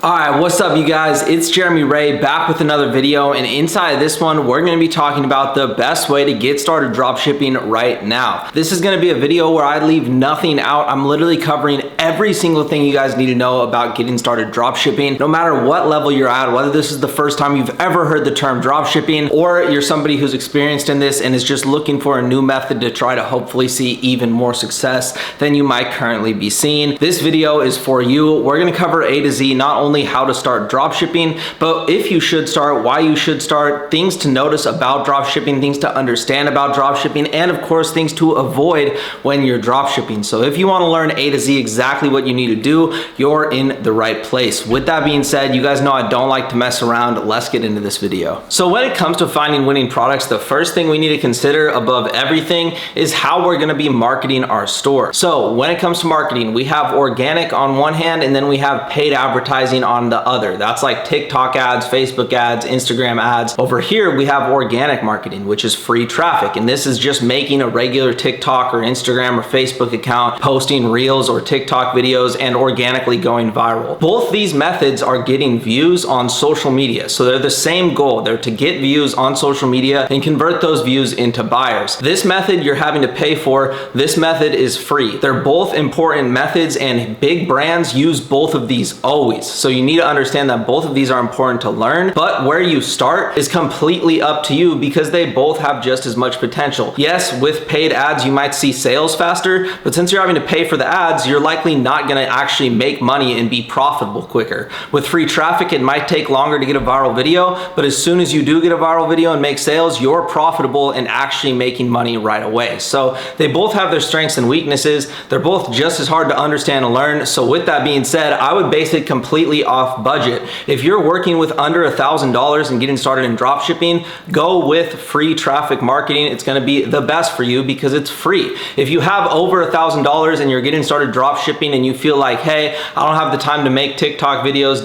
Alright, what's up you guys? It's Jeremy Ray back with another video, and inside of this one we're going to be talking about the best way to get started dropshipping right now. This is going to be a video where I leave nothing out. I'm literally covering every single thing you guys need to know about getting started dropshipping, no matter what level you're at, whether this is the first time you've ever heard the term dropshipping or you're somebody who's experienced in this and is just looking for a new method to try to hopefully see even more success than you might currently be seeing. This video is for you. We're going to cover A to Z, not only how to start dropshipping, but if you should start, why you should start, things to notice about dropshipping, things to understand about dropshipping, and of course things to avoid when you're dropshipping. So if you want to learn A to Z exactly what you need to do, you're in the right place. With that being said, you guys know I don't like to mess around. Let's get into this video. So when it comes to finding winning products, the first thing we need to consider above everything is how we're going to be marketing our store. So when it comes to marketing, we have organic on one hand, and then we have paid advertising on the other. That's like TikTok ads, Facebook ads, Instagram ads. Over here, we have organic marketing, which is free traffic. And this is just making a regular TikTok or Instagram or Facebook account, posting reels or TikTok videos and organically going viral. Both these methods are getting views on social media. So they're the same goal. They're to get views on social media and convert those views into buyers. This method you're having to pay for. This method is free. They're both important methods and big brands use both of these always. So you need to understand that both of these are important to learn, but where you start is completely up to you because they both have just as much potential. Yes, with paid ads, you might see sales faster, but since you're having to pay for the ads, you're likely not gonna actually make money and be profitable quicker. With free traffic, it might take longer to get a viral video, but as soon as you do get a viral video and make sales, you're profitable and actually making money right away. So they both have their strengths and weaknesses. They're both just as hard to understand and learn. So with that being said, I would base it completely off budget. If you're working with under $1,000 and getting started in dropshipping, go with free traffic marketing. It's going to be the best for you because it's free. If you have over $1,000 and you're getting started dropshipping and you feel like, hey, I don't have the time to make TikTok videos,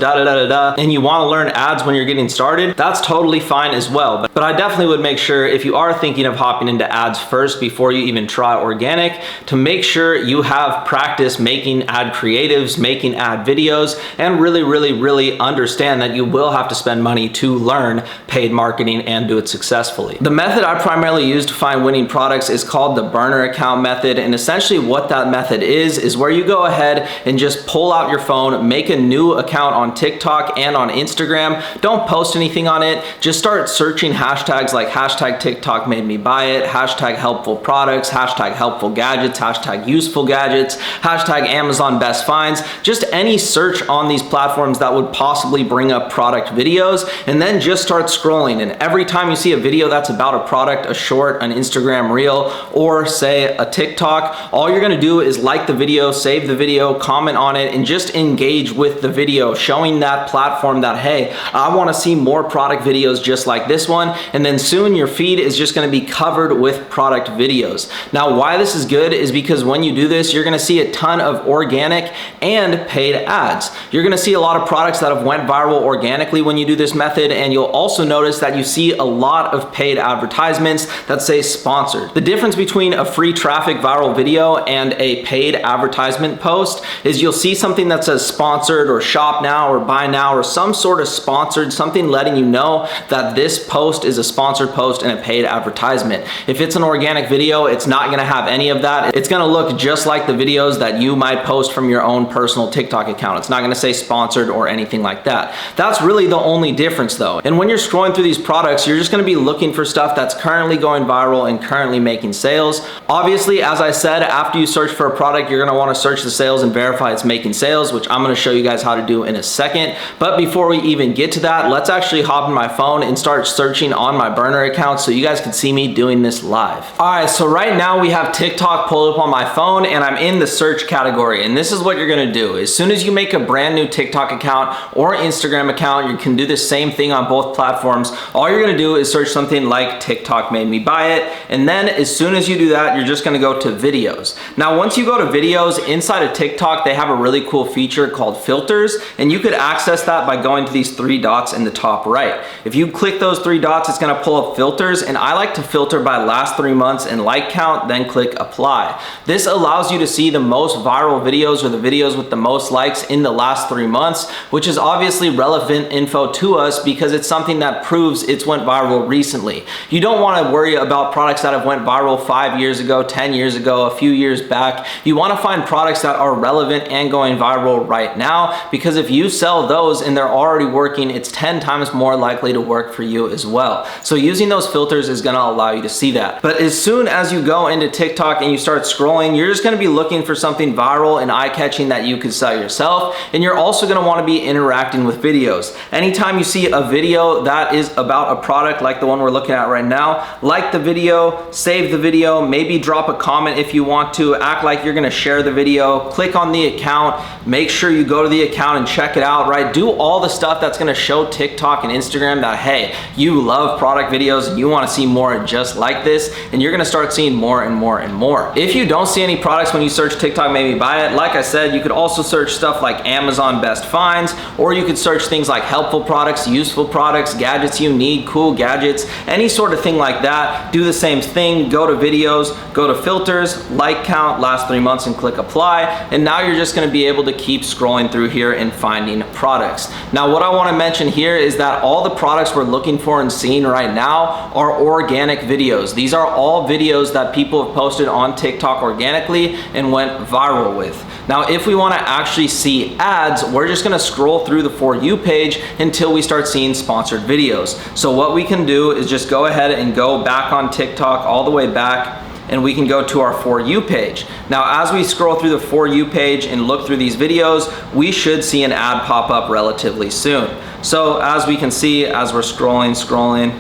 and you want to learn ads when you're getting started, that's totally fine as well. But I definitely would make sure, if you are thinking of hopping into ads first before you even try organic, to make sure you have practice making ad creatives, making ad videos, and really understand that you will have to spend money to learn paid marketing and do it successfully. The method I primarily use to find winning products is called the burner account method, and essentially what that method is where you go ahead and just pull out your phone, make a new account on TikTok and on Instagram. Don't post anything on it. Just start searching hashtags like hashtag TikTok made me buy it, hashtag helpful products, hashtag helpful gadgets, hashtag useful gadgets, hashtag Amazon best finds, just any search on these platforms that would possibly bring up product videos, and then just start scrolling. And every time you see a video that's about a product, a short, an Instagram reel, or say a TikTok, all you're gonna do is like the video, save the video, comment on it, and just engage with the video, showing that platform that, hey, I wanna see more product videos just like this one, and then soon your feed is just gonna be covered with product videos. Now, why this is good is because when you do this, you're gonna see a ton of organic and paid ads. You're gonna see a lot of products that have went viral organically when you do this method, and you'll also notice that you see a lot of paid advertisements that say sponsored. The difference between a free traffic viral video and a paid advertisement post is you'll see something that says sponsored or shop now or buy now or some sort of sponsored, something letting you know that this post is a sponsored post and a paid advertisement. If it's an organic video, it's not gonna have any of that. It's gonna look just like the videos that you might post from your own personal TikTok account. It's not gonna say sponsored or anything like that. That's really the only difference though. And when you're scrolling through these products, you're just gonna be looking for stuff that's currently going viral and currently making sales. Obviously, as I said, after you search for a product, you're gonna wanna search the sales and verify it's making sales, which I'm gonna show you guys how to do in a second. But before we even get to that, let's actually hop in my phone and start searching on my burner account so you guys can see me doing this live. All right, so right now we have TikTok pulled up on my phone and I'm in the search category. And this is what you're gonna do. As soon as you make a brand new TikTok account or Instagram account, you can do the same thing on both platforms. All you're gonna do is search something like TikTok made me buy it, and then as soon as you do that, you're just gonna go to videos. Now, once you go to videos, inside of TikTok, they have a really cool feature called filters, and you could access that by going to these three dots in the top right. If you click those three dots, it's gonna pull up filters, and I like to filter by last 3 months and like count, then click apply. This allows you to see the most viral videos or the videos with the most likes in the last 3 months. months, which is obviously relevant info to us because it's something that proves it's went viral recently. You don't want to worry about products that have went viral 5 years ago, 10 years ago, a few years back. You want to find products that are relevant and going viral right now, because if you sell those and they're already working, it's 10 times more likely to work for you as well. So using those filters is going to allow you to see that. But as soon as you go into TikTok and you start scrolling, you're just going to be looking for something viral and eye-catching that you could sell yourself. And you're also going to want to be interacting with videos. Anytime you see a video that is about a product like the one we're looking at right now, like the video, save the video, maybe drop a comment if you want to, act like you're going to share the video, click on the account, make sure you go to the account and check it out, right? Do all the stuff that's going to show TikTok and Instagram that, hey, you love product videos and you want to see more just like this, and you're going to start seeing more and more and more. If you don't see any products when you search TikTok, maybe buy it. Like I said, you could also search stuff like Amazon best finds, or you could search things like helpful products, useful products, gadgets you need, cool gadgets, any sort of thing like that. Do the same thing, go to videos, go to filters, like count, last 3 months, and click apply. And now you're just going to be able to keep scrolling through here and finding products. Now, what I want to mention here is that all the products we're looking for and seeing right now are organic videos. These are all videos that people have posted on TikTok organically and went viral with. Now, if we want to actually see ads, we're just going to scroll through the For You page until we start seeing sponsored videos. So what we can do is just go ahead and go back on TikTok all the way back, and we can go to our For You page. Now, as we scroll through the For You page and look through these videos, we should see an ad pop up relatively soon. So as we can see, as we're scrolling,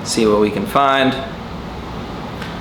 see what we can find.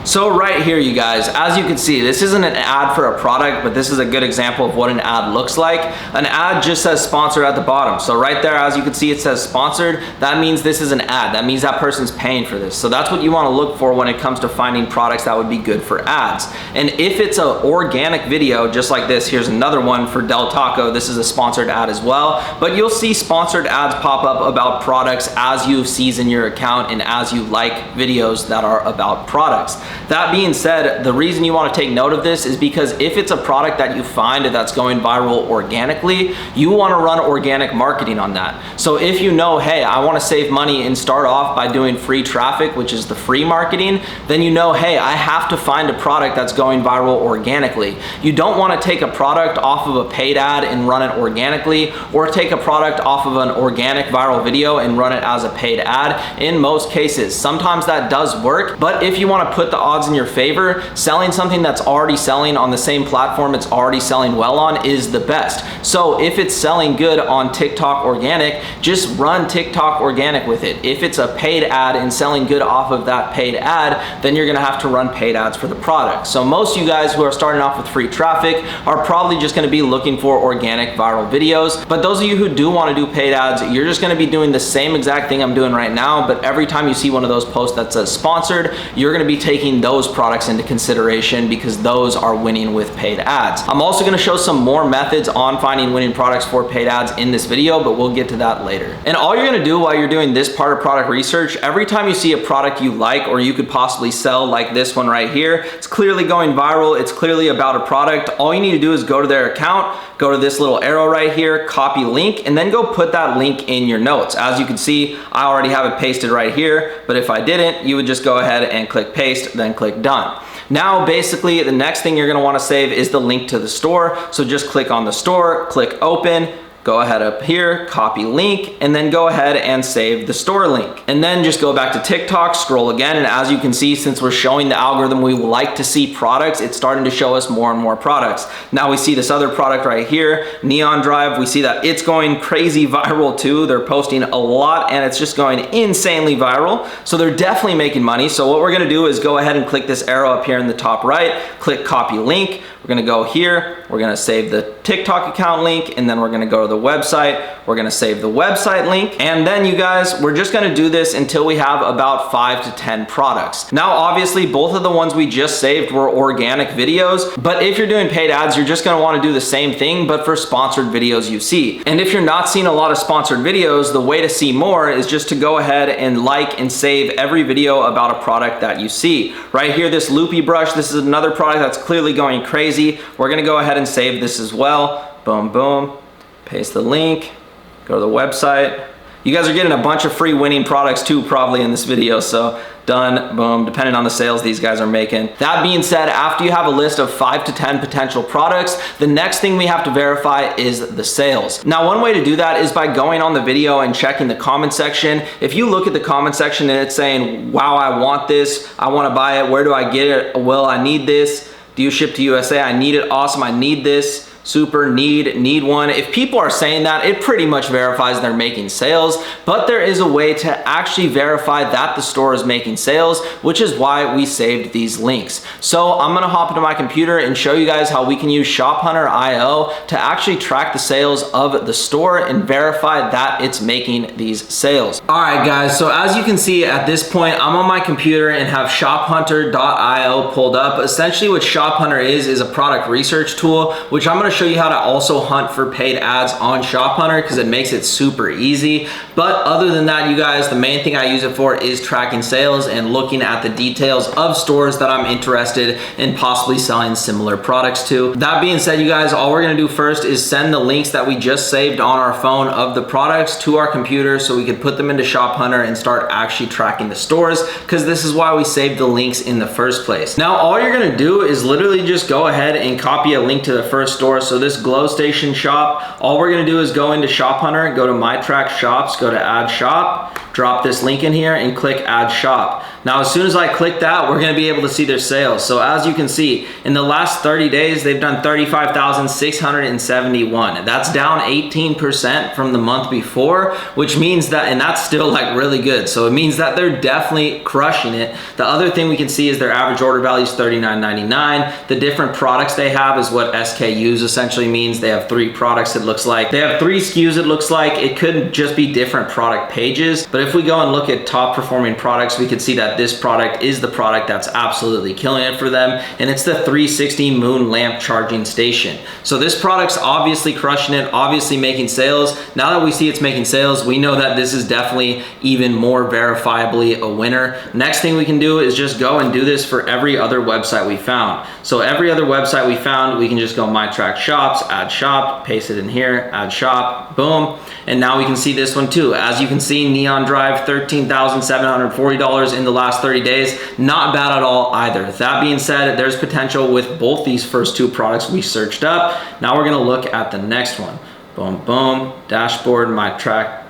So right here, you guys, as you can see, this isn't an ad for a product, but this is a good example of what an ad looks like. An ad just says sponsored at the bottom. So right there, as you can see, it says sponsored. That means this is an ad. That means that person's paying for this. So that's what you want to look for when it comes to finding products that would be good for ads. And if it's an organic video, just like this, here's another one for Del Taco. This is a sponsored ad as well, but you'll see sponsored ads pop up about products as you season your account and as you like videos that are about products. That being said, the reason you want to take note of this is because if it's a product that you find that's going viral organically, you want to run organic marketing on that. So if you know, hey, I want to save money and start off by doing free traffic, which is the free marketing, then you know, hey, I have to find a product that's going viral organically. You don't want to take a product off of a paid ad and run it organically, or take a product off of an organic viral video and run it as a paid ad. In most cases, sometimes that does work, but if you want to put the odds in your favor, selling something that's already selling on the same platform it's already selling well on is the best. So if it's selling good on TikTok organic, just run TikTok organic with it. If it's a paid ad and selling good off of that paid ad, then you're gonna have to run paid ads for the product. So most of you guys who are starting off with free traffic are probably just gonna be looking for organic viral videos. But those of you who do wanna do paid ads, you're just gonna be doing the same exact thing I'm doing right now, but every time you see one of those posts that says sponsored, you're gonna be taking those products into consideration because those are winning with paid ads. I'm also going to show some more methods on finding winning products for paid ads in this video, but we'll get to that later. And all you're going to do while you're doing this part of product research, every time you see a product you like or you could possibly sell, like this one right here, it's clearly going viral, it's clearly about a product, all you need to do is go to their account, go to this little arrow right here, copy link, and then go put that link in your notes. As you can see, I already have it pasted right here, but if I didn't, you would just go ahead and click paste, then click done. Now, basically, the next thing you're gonna wanna save is the link to the store. So just click on the store, click open, go ahead up here, copy link, and then go ahead and save the store link. And then just go back to TikTok, scroll again, and as you can see, since we're showing the algorithm we like to see products, it's starting to show us more and more products. Now we see this other product right here, Neon Drive. We see that it's going crazy viral too. They're posting a lot and it's just going insanely viral. So they're definitely making money. So what we're gonna do is go ahead and click this arrow up here in the top right, click copy link. We're gonna go here, we're gonna save the TikTok account link, and then we're gonna go to the website. We're gonna save the website link. And then you guys, we're just gonna do this until we have about 5 to 10 products. Now, obviously, both of the ones we just saved were organic videos, but if you're doing paid ads, you're just gonna wanna do the same thing, but for sponsored videos you see. And if you're not seeing a lot of sponsored videos, the way to see more is just to go ahead and like and save every video about a product that you see. Right here, this loopy brush, this is another product that's clearly going crazy. We're gonna go ahead and save this as well. Boom, boom. paste the link, go to the website. You guys are getting a bunch of free winning products too probably in this video, so done, boom, depending on the sales these guys are making. That being said, after you have a list of 5 to 10 potential products, the next thing we have to verify is the sales. Now, one way to do that is by going on the video and checking the comment section. If you look at the comment section and it's saying, wow, I want this, I want to buy it, where do I get it? Well, I need this. Do you ship to USA? I need it, awesome, I need this. Super, need one. If people are saying that, it pretty much verifies they're making sales, but there is a way to actually verify that the store is making sales, which is why we saved these links. So I'm gonna hop into my computer and show you guys how we can use Shophunter.io to actually track the sales of the store and verify that it's making these sales. All right, guys, so as you can see at this point, I'm on my computer and have Shophunter.io pulled up. Essentially what Shophunter is a product research tool, which I'm gonna show you how to also hunt for paid ads on Shophunter because it makes it super easy. But other than that, you guys, the main thing I use it for is tracking sales and looking at the details of stores that I'm interested in possibly selling similar products to. That being said, you guys, all we're gonna do first is send the links that we just saved on our phone of the products to our computer so we can put them into Shophunter and start actually tracking the stores, because this is why we saved the links in the first place. Now, all you're gonna do is literally just go ahead and copy a link to the first store. So this glow station shop, all we're gonna do is go into Shophunter, go to My Track Shops, go to Add Shop, drop this link in here and click Add Shop. Now, as soon as I click that, we're gonna be able to see their sales. So as you can see, in the last 30 days, they've done 35,671. That's down 18% from the month before, which means that, and that's still like really good. So it means that they're definitely crushing it. The other thing we can see is their average order value is $39.99. The different products they have is what SKUs essentially means. They have 3 products, it looks like. They have 3 SKUs, it looks like. It could just be different product pages. But if we go and look at top performing products, we can see that this product is the product that's absolutely killing it for them, and it's the 360 moon lamp charging station. So this product's obviously crushing it, obviously making sales. Now that we see it's making sales, we know that this is definitely even more verifiably a winner. Next thing we can do is just go and do this for every other website we found. So every other website we found, we can just go My Track Shops, Add Shop, paste it in here, Add Shop, boom. And now we can see this one too. As you can see, Neon Drive, $13,740 in the last 30 days. Not bad at all either. That being said, there's potential with both these first 2 products we searched up. Now we're gonna look at the next one. Boom, boom, dashboard, My Track,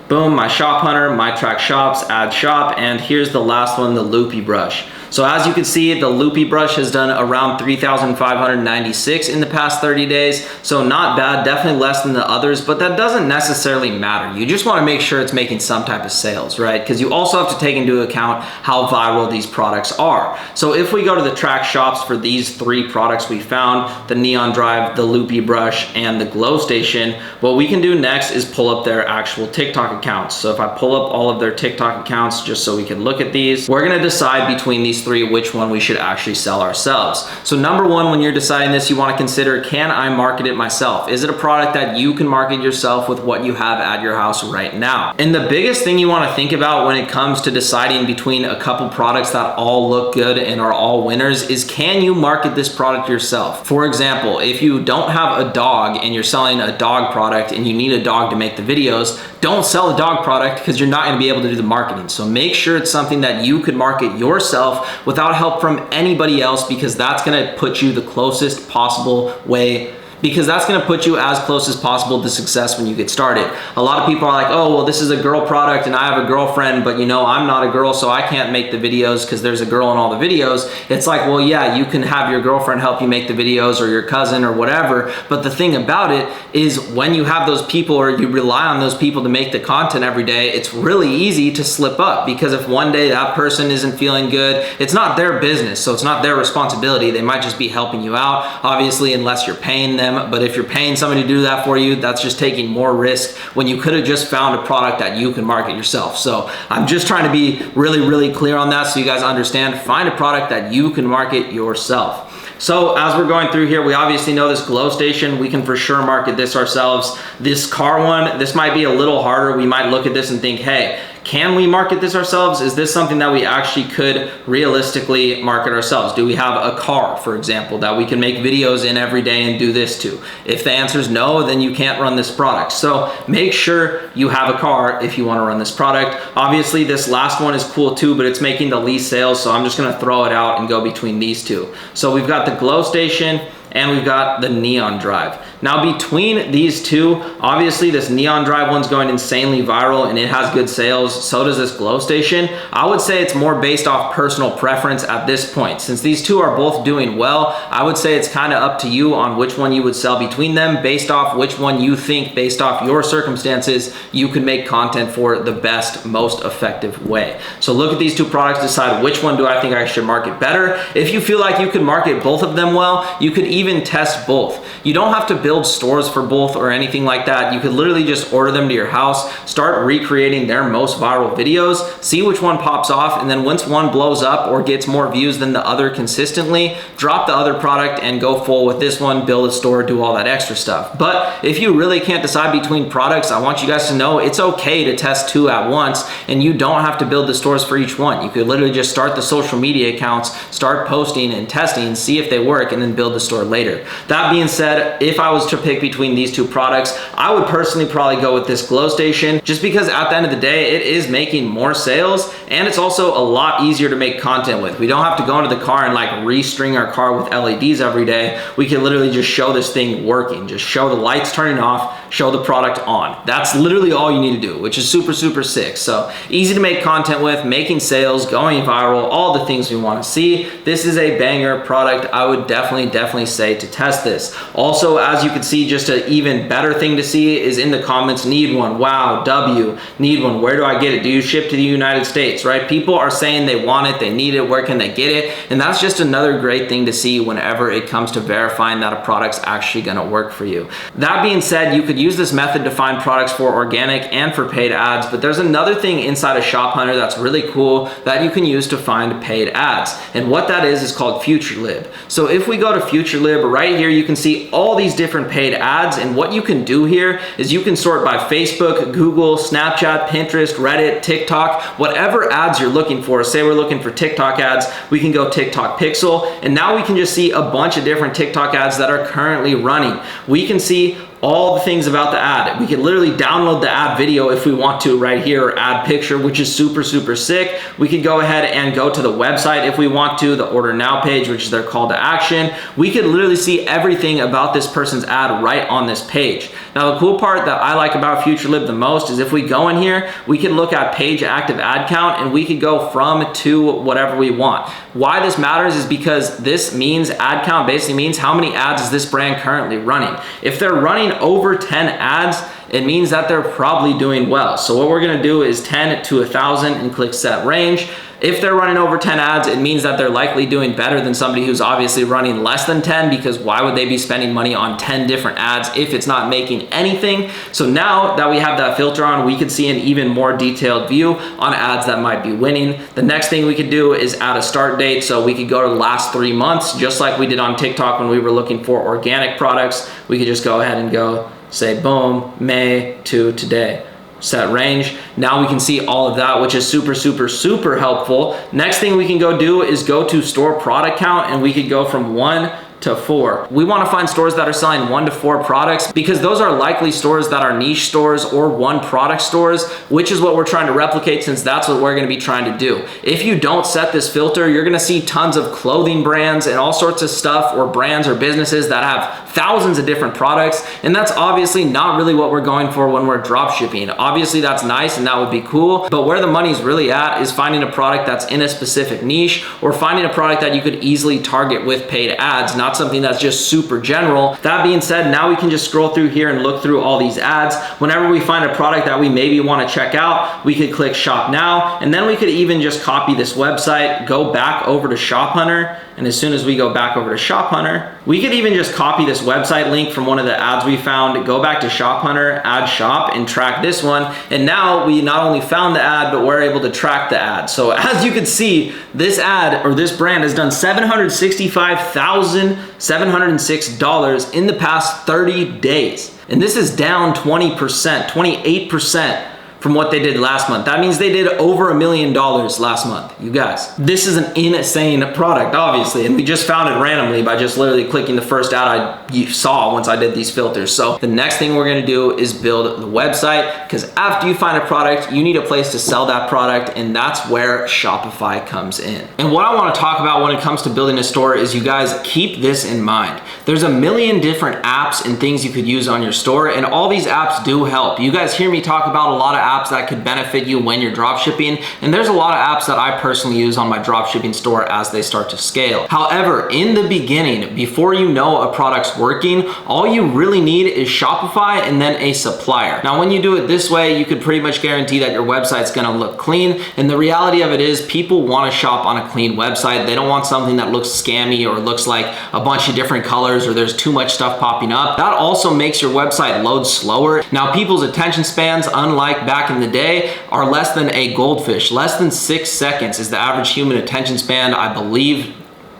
boom, My Shophunter, My Track Shops, Add Shop, and here's the last one, the Loopy Brush. So as you can see, the Loopy Brush has done around 3,596 in the past 30 days. So not bad, definitely less than the others, but that doesn't necessarily matter. You just wanna make sure it's making some type of sales, right? Because you also have to take into account how viral these products are. So if we go to the track shops for these 3 products we found, the Neon Drive, the Loopy Brush, and the Glow Station, what we can do next is pull up their actual TikTok accounts. So if I pull up all of their TikTok accounts just so we can look at these, we're gonna decide between these 3 which one we should actually sell ourselves. So number 1, when you're deciding this, you want to consider, can I market it myself? Is it a product that you can market yourself with what you have at your house right now? And the biggest thing you want to think about when it comes to deciding between a couple products that all look good and are all winners is, can you market this product yourself? For example, if you don't have a dog and you're selling a dog product and you need a dog to make the videos, don't sell a dog product because you're not going to be able to do the marketing. So make sure it's something that you could market yourself without help from anybody else, because that's going to put you the closest possible way because that's gonna put you as close as possible to success when you get started. A lot of people are like, oh, well, this is a girl product and I have a girlfriend, but you know, I'm not a girl, so I can't make the videos because there's a girl in all the videos. It's like, well, yeah, you can have your girlfriend help you make the videos or your cousin or whatever, but the thing about it is when you have those people or you rely on those people to make the content every day, it's really easy to slip up, because if one day that person isn't feeling good, it's not their business, so it's not their responsibility. They might just be helping you out, obviously, unless you're paying them. But if you're paying somebody to do that for you, that's just taking more risk when you could have just found a product that you can market yourself. So I'm just trying to be really, really clear on that so you guys understand. Find a product that you can market yourself. So as we're going through here, we obviously know this glow station. We can for sure market this ourselves. This car one, this might be a little harder. We might look at this and think, hey, Can we market this ourselves? Is this something that we actually could realistically market ourselves? Do we have a car, for example, that we can make videos in every day and do this to? If the answer is no, then you can't run this product. So make sure you have a car if you want to run this product. Obviously, this last one is cool too, but it's making the least sales, so I'm just going to throw it out and go between these two. So we've got the glow station and we've got the neon drive. Now between these two, obviously this neon drive one's going insanely viral and it has good sales. So does this glow station. I would say it's more based off personal preference at this point. Since these two are both doing well, I would say it's kind of up to you on which one you would sell between them, based off which one you think, based off your circumstances, you can make content for the best, most effective way. So look at these two products, decide which one do I think I should market better. If you feel like you can market both of them well, you could even test both. You don't have to build stores for both or anything like that. You could literally just order them to your house, start recreating their most viral videos, see which one pops off, and then once one blows up or gets more views than the other consistently, drop the other product and go full with this one, build a store, do all that extra stuff. But if you really can't decide between products, I want you guys to know it's okay to test two at once, and you don't have to build the stores for each one. You could literally just start the social media accounts, start posting and testing, see if they work, and then build the store later. That being said, if I was to pick between these two products, I would personally probably go with this glow station, just because at the end of the day, it is making more sales and it's also a lot easier to make content with. We don't have to go into the car and like restring our car with LEDs every day. We can literally just show this thing working, just show the lights turning off, show the product on. That's literally all you need to do, which is super, super sick. So easy to make content with, making sales, going viral, all the things we want to see. This is a banger product. I would definitely say to test this. Also, as you can see, just an even better thing to see is in the comments, need one, wow, W, need one, where do I get it? Do you ship to the United States, right? People are saying they want it, they need it, where can they get it? And that's just another great thing to see whenever it comes to verifying that a product's actually gonna work for you. That being said, you could use this method to find products for organic and for paid ads, but there's another thing inside of Shophunter that's really cool that you can use to find paid ads. And what that is called FutureLib. So if we go to FutureLib, right here, you can see all these different paid ads. And what you can do here is you can sort by Facebook, Google, Snapchat, Pinterest, Reddit, TikTok, whatever ads you're looking for. Say we're looking for TikTok ads, we can go TikTok Pixel. And now we can just see a bunch of different TikTok ads that are currently running. We can see all the things about the ad. We can literally download the ad video if we want to right here, or ad picture, which is super, super sick. We could go ahead and go to the website if we want to, the order now page, which is their call to action. We could literally see everything about this person's ad right on this page. Now, the cool part that I like about FutureLib the most is if we go in here, we can look at page active ad count and we could go from to whatever we want. Why this matters is because this means ad count basically means how many ads is this brand currently running. If they're running over 10 ads, it means that they're probably doing well. So what we're gonna do is 10 to 1,000 and click set range. If they're running over 10 ads, it means that they're likely doing better than somebody who's obviously running less than 10, because why would they be spending money on 10 different ads if it's not making anything? So now that we have that filter on, we can see an even more detailed view on ads that might be winning. The next thing we could do is add a start date. So we could go to the last 3 months, just like we did on TikTok when we were looking for organic products. We could just go ahead and go say, boom, May to today. Set range. Now we can see all of that, which is super, super, super helpful. Next thing we can go do is go to store product count, and we could go from 1 to 4. We want to find stores that are selling 1 to 4 products, because those are likely stores that are niche stores or one product stores, which is what we're trying to replicate, since that's what we're going to be trying to do. If you don't set this filter, you're going to see tons of clothing brands and all sorts of stuff, or brands or businesses that have thousands of different products, and that's obviously not really what we're going for when we're drop shipping. Obviously that's nice and that would be cool, but where the money's really at is finding a product that's in a specific niche, or finding a product that you could easily target with paid ads, not something that's just super general. That being said, now we can just scroll through here and look through all these ads. Whenever we find a product that we maybe want to check out, we could click shop now, and then we could even just copy this website, go back over to Shophunter, and as soon as we go back over to Shophunter, we could even just copy this website link from one of the ads we found, go back to Shophunter, add shop, and track this one. And now we not only found the ad, but we're able to track the ad. So as you can see, this ad or this brand has done $765,706 in the past 30 days. And this is down 20%, 28% from what they did last month. That means they did over $1 million last month. You guys, this is an insane product, obviously, and we just found it randomly by just literally clicking the first ad I saw once I did these filters. So the next thing we're gonna do is build the website, because after you find a product, you need a place to sell that product, and that's where Shopify comes in. And what I wanna talk about when it comes to building a store is, you guys keep this in mind. There's a million different apps and things you could use on your store, and all these apps do help. You guys hear me talk about a lot of apps that could benefit you when you're dropshipping, and there's a lot of apps that I personally use on my dropshipping store as they start to scale. However, in the beginning, before you know a product's working, all you really need is Shopify and then a supplier. Now, when you do it this way, you could pretty much guarantee that your website's gonna look clean, and the reality of it is people wanna shop on a clean website. They don't want something that looks scammy or looks like a bunch of different colors or there's too much stuff popping up. That also makes your website load slower. Now, people's attention spans, unlike back in the day, are less than a goldfish. Less than 6 seconds is the average human attention span, I believe.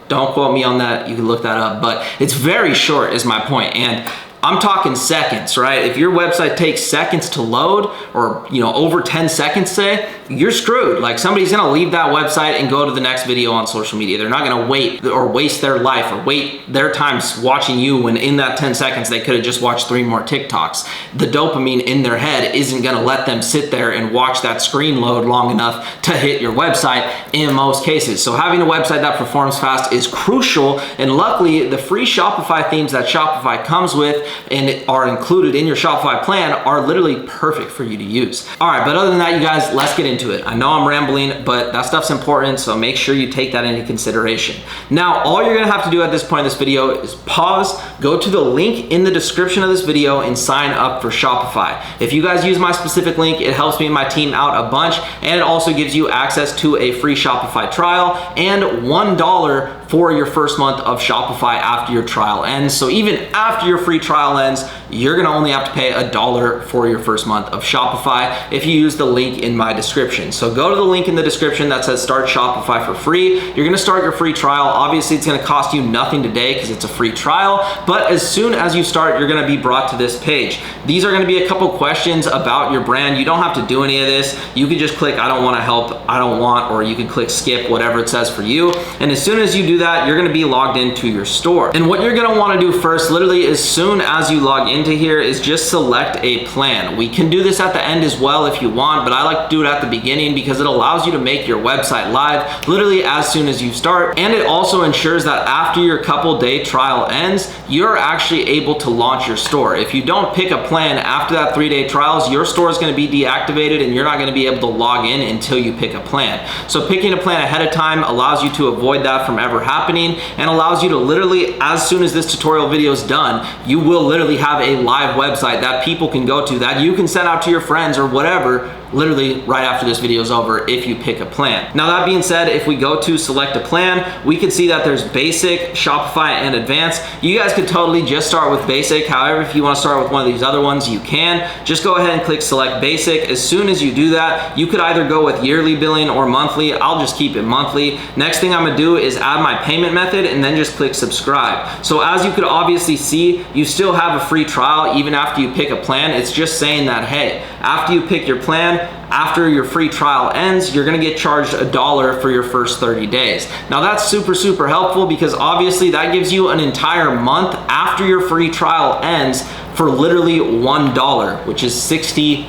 Don't quote me on that, you can look that up, but it's very short is my point. And I'm talking seconds, right? If your website takes seconds to load, or over 10 seconds say, you're screwed. Like, somebody's gonna leave that website and go to the next video on social media. They're not gonna wait or waste their life or wait their time watching you when in that 10 seconds they could have just watched 3 more TikToks. The dopamine in their head isn't gonna let them sit there and watch that screen load long enough to hit your website in most cases. So having a website that performs fast is crucial, and luckily the free Shopify themes that Shopify comes with and are included in your Shopify plan are literally perfect for you to use. All right, but other than that, you guys, let's get into it. I know I'm rambling, but that stuff's important, so make sure you take that into consideration. Now, all you're gonna have to do at this point in this video is pause, go to the link in the description of this video, and sign up for Shopify. If you guys use my specific link, it helps me and my team out a bunch, and it also gives you access to a free Shopify trial and $1 for your first month of Shopify after your trial ends. So even after your free trial ends, you're gonna only have to pay $1 for your first month of Shopify if you use the link in my description. So go to the link in the description that says start Shopify for free. You're gonna start your free trial. Obviously, it's gonna cost you nothing today because it's a free trial, but as soon as you start, you're gonna be brought to this page. These are gonna be a couple questions about your brand. You don't have to do any of this. You can just click I don't wanna help, I don't want, or you can click skip, whatever it says for you. And as soon as you do that, you're gonna be logged into your store. And what you're gonna wanna do first, literally as soon as you log into here, is just select a plan. We can do this at the end as well if you want, but I like to do it at the beginning because it allows you to make your website live literally as soon as you start. And it also ensures that after your couple day trial ends, you're actually able to launch your store. If you don't pick a plan after that 3-day trials, your store is gonna be deactivated and you're not gonna be able to log in until you pick a plan. So picking a plan ahead of time allows you to avoid that from ever happening, and allows you to literally, as soon as this tutorial video is done, you will literally have a live website that people can go to, that you can send out to your friends or whatever, literally right after this video is over if you pick a plan. Now, that being said, if we go to select a plan, we can see that there's basic, Shopify, and advanced. You guys could totally just start with basic. However, if you want to start with one of these other ones, you can. Just go ahead and click select basic. As soon as you do that, you could either go with yearly billing or monthly. I'll just keep it monthly. Next thing I'm gonna do is add my payment method and then just click subscribe. So as you could obviously see, you still have a free trial even after you pick a plan. It's just saying that, hey, after you pick your plan, after your free trial ends, you're gonna get charged $1 for your first 30 days. Now that's super, super helpful because obviously that gives you an entire month after your free trial ends for literally $1, which is I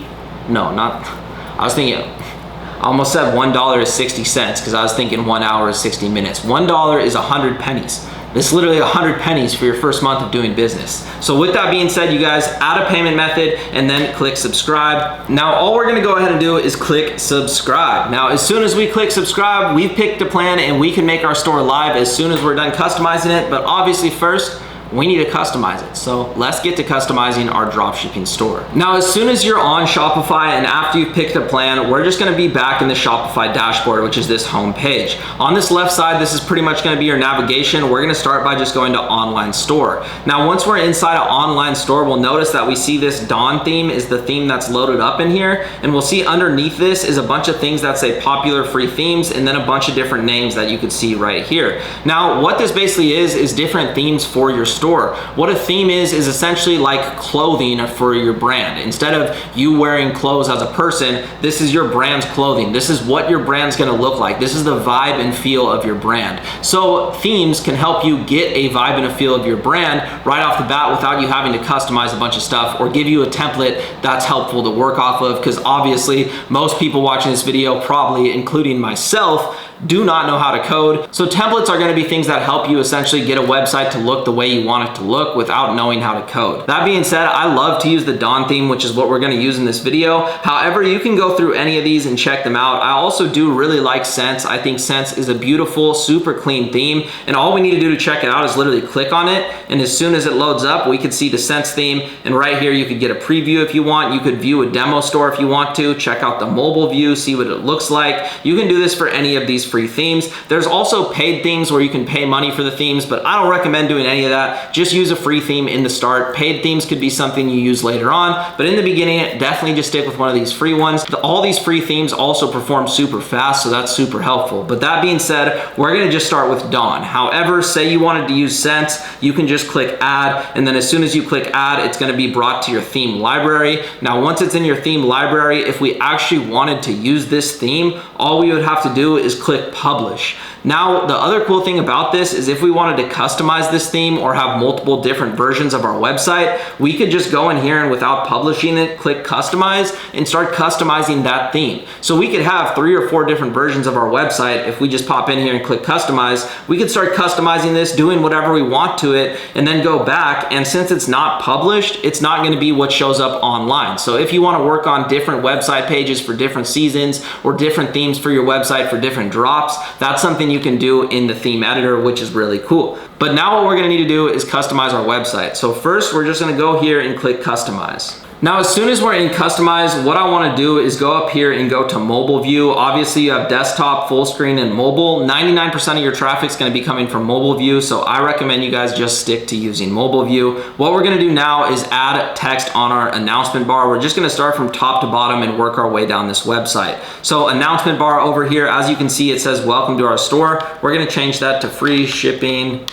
almost said $1 is 60 cents because I was thinking 1 hour is 60 minutes. $1 is 100 pennies. It's literally 100 pennies for your first month of doing business. So with that being said, you guys, add a payment method and then click subscribe. Now, all we're gonna go ahead and do is click subscribe. Now, as soon as we click subscribe, we've picked a plan and we can make our store live as soon as we're done customizing it. But obviously first, we need to customize it. So let's get to customizing our dropshipping store. Now, as soon as you're on Shopify and after you've picked a plan, we're just gonna be back in the Shopify dashboard, which is this home page. On this left side, this is pretty much gonna be your navigation. We're gonna start by just going to online store. Now, once we're inside an online store, we'll notice that we see this Dawn theme is the theme that's loaded up in here. And we'll see underneath this is a bunch of things that say popular free themes and then a bunch of different names that you could see right here. Now, what this basically is different themes for your store. store. What a theme is essentially like clothing for your brand. Instead of you wearing clothes as a person, this is your brand's clothing. This is what your brand's gonna look like. This is the vibe and feel of your brand. So themes can help you get a vibe and a feel of your brand right off the bat without you having to customize a bunch of stuff or give you a template that's helpful to work off of, because obviously most people watching this video, probably including myself, do not know how to code. So templates are gonna be things that help you essentially get a website to look the way you want it to look without knowing how to code. That being said, I love to use the Dawn theme, which is what we're gonna use in this video. However, you can go through any of these and check them out. I also do really like Sense. I think Sense is a beautiful, super clean theme, and all we need to do to check it out is literally click on it, and as soon as it loads up, we can see the Sense theme, and right here you could get a preview if you want. You could view a demo store if you want to, check out the mobile view, see what it looks like. You can do this for any of these free themes. There's also paid themes where you can pay money for the themes, but I don't recommend doing any of that. Just use a free theme in the start. Paid themes could be something you use later on, but in the beginning, definitely just stick with one of these free ones. All these free themes also perform super fast, so that's super helpful. But that being said, we're gonna just start with Dawn. However, say you wanted to use Sense, you can just click add, and then as soon as you click add, it's gonna be brought to your theme library. Now, once it's in your theme library, if we actually wanted to use this theme, all we would have to do is click publish. Now, the other cool thing about this is if we wanted to customize this theme or have multiple different versions of our website, we could just go in here and without publishing it, click customize and start customizing that theme. So we could have 3 or 4 different versions of our website. If we just pop in here and click customize, we could start customizing this, doing whatever we want to it, and then go back. And since it's not published, it's not gonna be what shows up online. So if you wanna work on different website pages for different seasons or different themes for your website for different drops, that's something you can do in the theme editor, which is really cool. But now what we're gonna need to do is customize our website. So first, we're just gonna go here and click customize. Now, as soon as we're in customize, what I wanna do is go up here and go to mobile view. Obviously you have desktop, full screen, and mobile. 99% of your traffic's gonna be coming from mobile view, so I recommend you guys just stick to using mobile view. What we're gonna do now is add text on our announcement bar. We're just gonna start from top to bottom and work our way down this website. So announcement bar over here, as you can see, it says welcome to our store. We're gonna change that to free shipping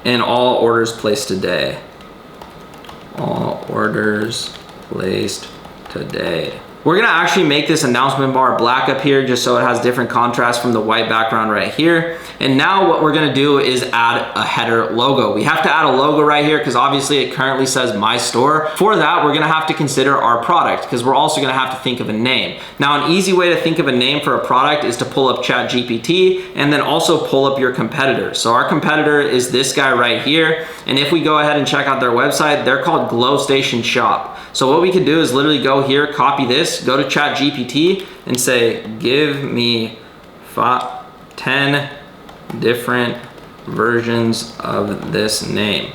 and all orders placed today. All orders placed today. We're gonna actually make this announcement bar black up here just so it has different contrast from the white background right here. And now what we're gonna do is add a header logo. We have to add a logo right here because obviously it currently says my store. For that, we're gonna have to consider our product because we're also gonna have to think of a name. Now, an easy way to think of a name for a product is to pull up ChatGPT and then also pull up your competitor. So our competitor is this guy right here. And if we go ahead and check out their website, they're called Glow Station Shop. So what we can do is literally go here, copy this, go to ChatGPT and say, give me 10 different versions of this name.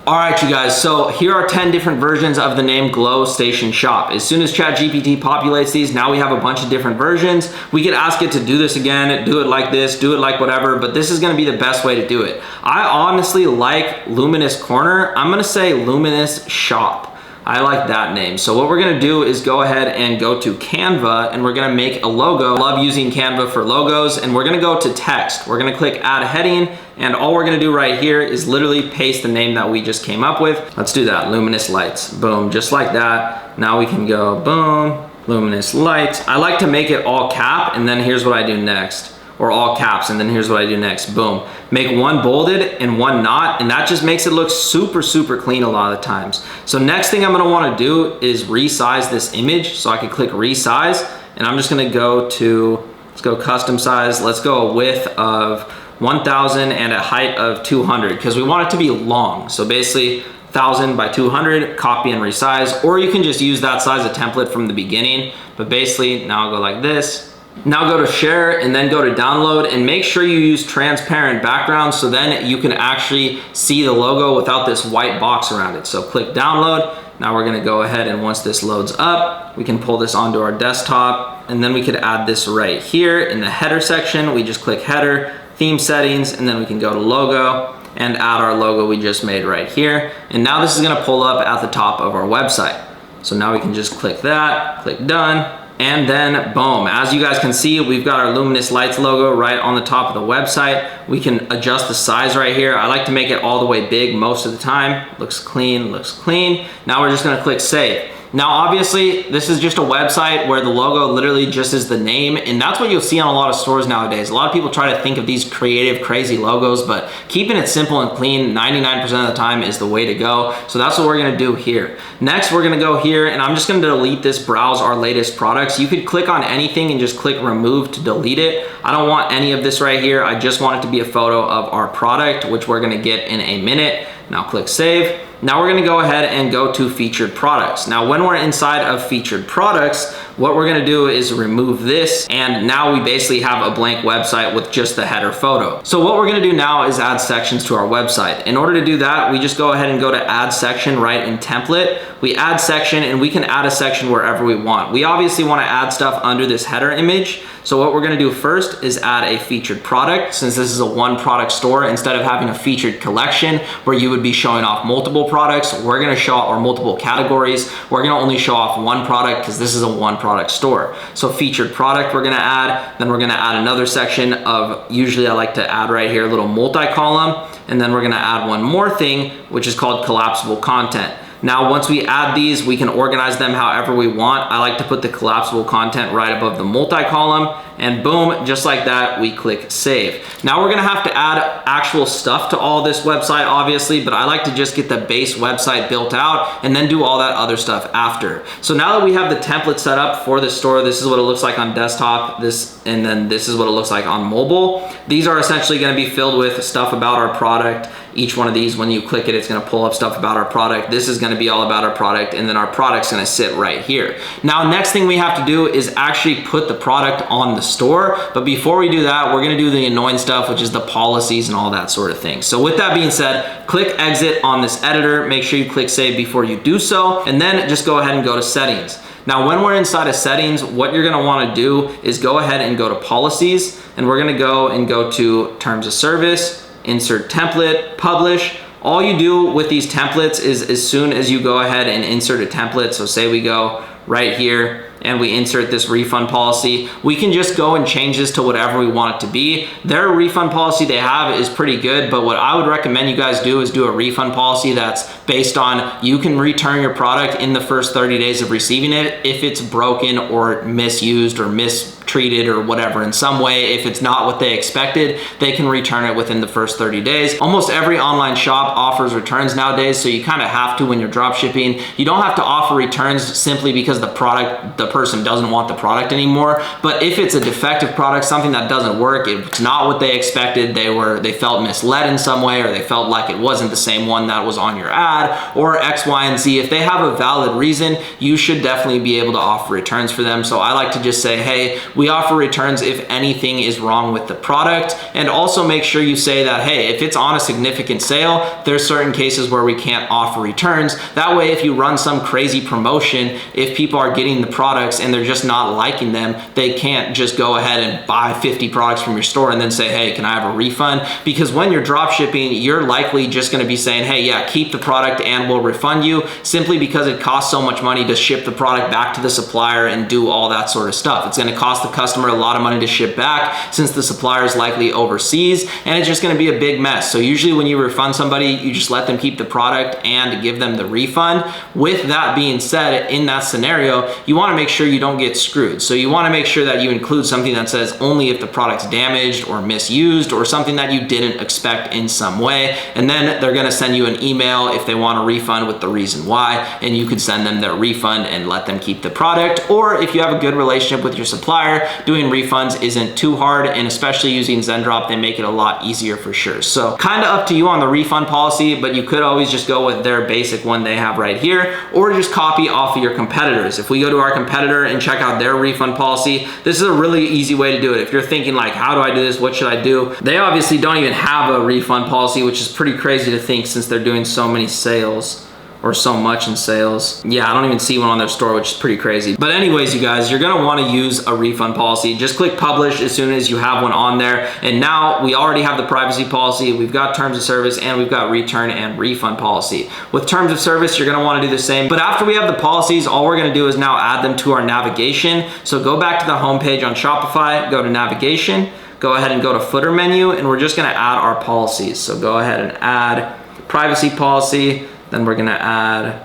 All right, you guys, so here are 10 different versions of the name Glow Station Shop. As soon as ChatGPT populates these, now we have a bunch of different versions. We could ask it to do this again, do it like this, do it like whatever, but this is gonna be the best way to do it. I honestly like Luminous Corner. I'm gonna say Luminous Shop. I like that name. So what we're gonna do is go ahead and go to Canva and we're gonna make a logo. I love using Canva for logos, and we're gonna go to text. We're gonna click add heading, and all we're gonna do right here is literally paste the name that we just came up with. Let's do that, Luminous Lights. Boom, just like that. Now we can go boom, Luminous Lights. I like to make it all cap, and then here's what I do next. Or all caps, and then here's what I do next, boom. Make one bolded and one not, and that just makes it look super, super clean a lot of the times. So next thing I'm gonna wanna do is resize this image. So I can click resize, and I'm just gonna go to, let's go custom size. Let's go a width of 1000 and a height of 200, because we want it to be long. So basically 1000 by 200, copy and resize, or you can just use that size of template from the beginning. But basically, now I'll go like this. Now go to share and then go to download, and make sure you use transparent background so then you can actually see the logo without this white box around it. So click download. Now we're gonna go ahead, and once this loads up, we can pull this onto our desktop, and then we could add this right here in the header section. We just click header, theme settings, and then we can go to logo and add our logo we just made right here. And now this is gonna pull up at the top of our website. So now we can just click that, click done. And then boom, as you guys can see, we've got our luminous lights logo right on the top of the website. We can adjust the size right here. I like to make it all the way big most of the time. Looks clean, looks clean. Now we're just gonna click save. Now, obviously, this is just a website where the logo literally just is the name, and that's what you'll see on a lot of stores nowadays. A lot of people try to think of these creative, crazy logos, but keeping it simple and clean 99% of the time is the way to go. So that's what we're gonna do here. Next, we're gonna go here, and I'm just gonna delete this browse our latest products. You could click on anything and just click remove to delete it. I don't want any of this right here. I just want it to be a photo of our product, which we're gonna get in a minute. Now click save. Now we're gonna go ahead and go to featured products. Now when we're inside of featured products, what we're gonna do is remove this, and now we basically have a blank website with just the header photo. So what we're gonna do now is add sections to our website. In order to do that, we just go ahead and go to add section right in template. We add section, and we can add a section wherever we want. We obviously wanna add stuff under this header image. So what we're gonna do first is add a featured product. Since this is a one product store, instead of having a featured collection where you would be showing off multiple products, we're gonna show off, or multiple categories, we're gonna only show off one product because this is a one product store. So featured product we're gonna add, then we're gonna add another section of, usually I like to add right here, a little multi-column, and then we're gonna add one more thing, which is called collapsible content. Now, once we add these, we can organize them however we want. I like to put the collapsible content right above the multi-column, and boom, just like that, we click save. Now we're gonna have to add actual stuff to all this website, obviously, but I like to just get the base website built out and then do all that other stuff after. So now that we have the template set up for the store, this is what it looks like on desktop, and then this is what it looks like on mobile. These are essentially gonna be filled with stuff about our product. Each one of these, when you click it, it's gonna pull up stuff about our product. This is gonna be all about our product, and then our product's gonna sit right here. Now, next thing we have to do is actually put the product on the store. But before we do that, we're gonna do the annoying stuff, which is the policies and all that sort of thing. So with that being said, click exit on this editor. Make sure you click save before you do so, and then just go ahead and go to settings. Now, when we're inside of settings, what you're gonna wanna do is go ahead and go to policies, and we're gonna go to terms of service, insert template, publish. All you do with these templates is as soon as you go ahead and insert a template, so say we go right here and we insert this refund policy, we can just go and change this to whatever we want it to be. Their refund policy they have is pretty good, but what I would recommend you guys do is do a refund policy that's based on you can return your product in the first 30 days of receiving it if it's broken or misused or mistreated or whatever in some way. If it's not what they expected, they can return it within the first 30 days. Almost every online shop offers returns nowadays, so you kind of have to when you're drop shipping. You don't have to offer returns simply because the person doesn't want the product anymore. But if it's a defective product, something that doesn't work, it's not what they expected, they felt misled in some way, or they felt like it wasn't the same one that was on your ad, or X, Y, and Z. If they have a valid reason, you should definitely be able to offer returns for them. So I like to just say, hey, we offer returns if anything is wrong with the product. And also make sure you say that, hey, if it's on a significant sale, there's certain cases where we can't offer returns. That way, if you run some crazy promotion, if people are getting the products and they're just not liking them, they can't just go ahead and buy 50 products from your store and then say, hey, can I have a refund? Because when you're drop shipping, you're likely just gonna be saying, hey, yeah, keep the product and we'll refund you, simply because it costs so much money to ship the product back to the supplier and do all that sort of stuff. It's gonna cost the customer a lot of money to ship back since the supplier is likely overseas, and it's just gonna be a big mess. So usually when you refund somebody, you just let them keep the product and give them the refund. With that being said, in that scenario, you wanna make sure you don't get screwed. So you wanna make sure that you include something that says only if the product's damaged or misused or something that you didn't expect in some way, and then they're gonna send you an email if they want a refund with the reason why, and you could send them their refund and let them keep the product. Or if you have a good relationship with your supplier, doing refunds isn't too hard, and especially using Zendrop, they make it a lot easier for sure. So kind of up to you on the refund policy, but you could always just go with their basic one they have right here, or just copy off of your competitors. If we go to our competitor and check out their refund policy, this is a really easy way to do it. If you're thinking like, how do I do this? What should I do? They obviously don't even have a refund policy, which is pretty crazy to think since they're doing so many sales. or so much in sales. Yeah, I don't even see one on their store, which is pretty crazy. But anyways, you guys, you're gonna wanna use a refund policy. Just click publish as soon as you have one on there. And now we already have the privacy policy, we've got terms of service, and we've got return and refund policy. With terms of service, you're gonna wanna do the same. But after we have the policies, all we're gonna do is now add them to our navigation. So go back to the home page on Shopify, go to navigation, go ahead and go to footer menu, and we're just gonna add our policies. So go ahead and add privacy policy, then we're gonna add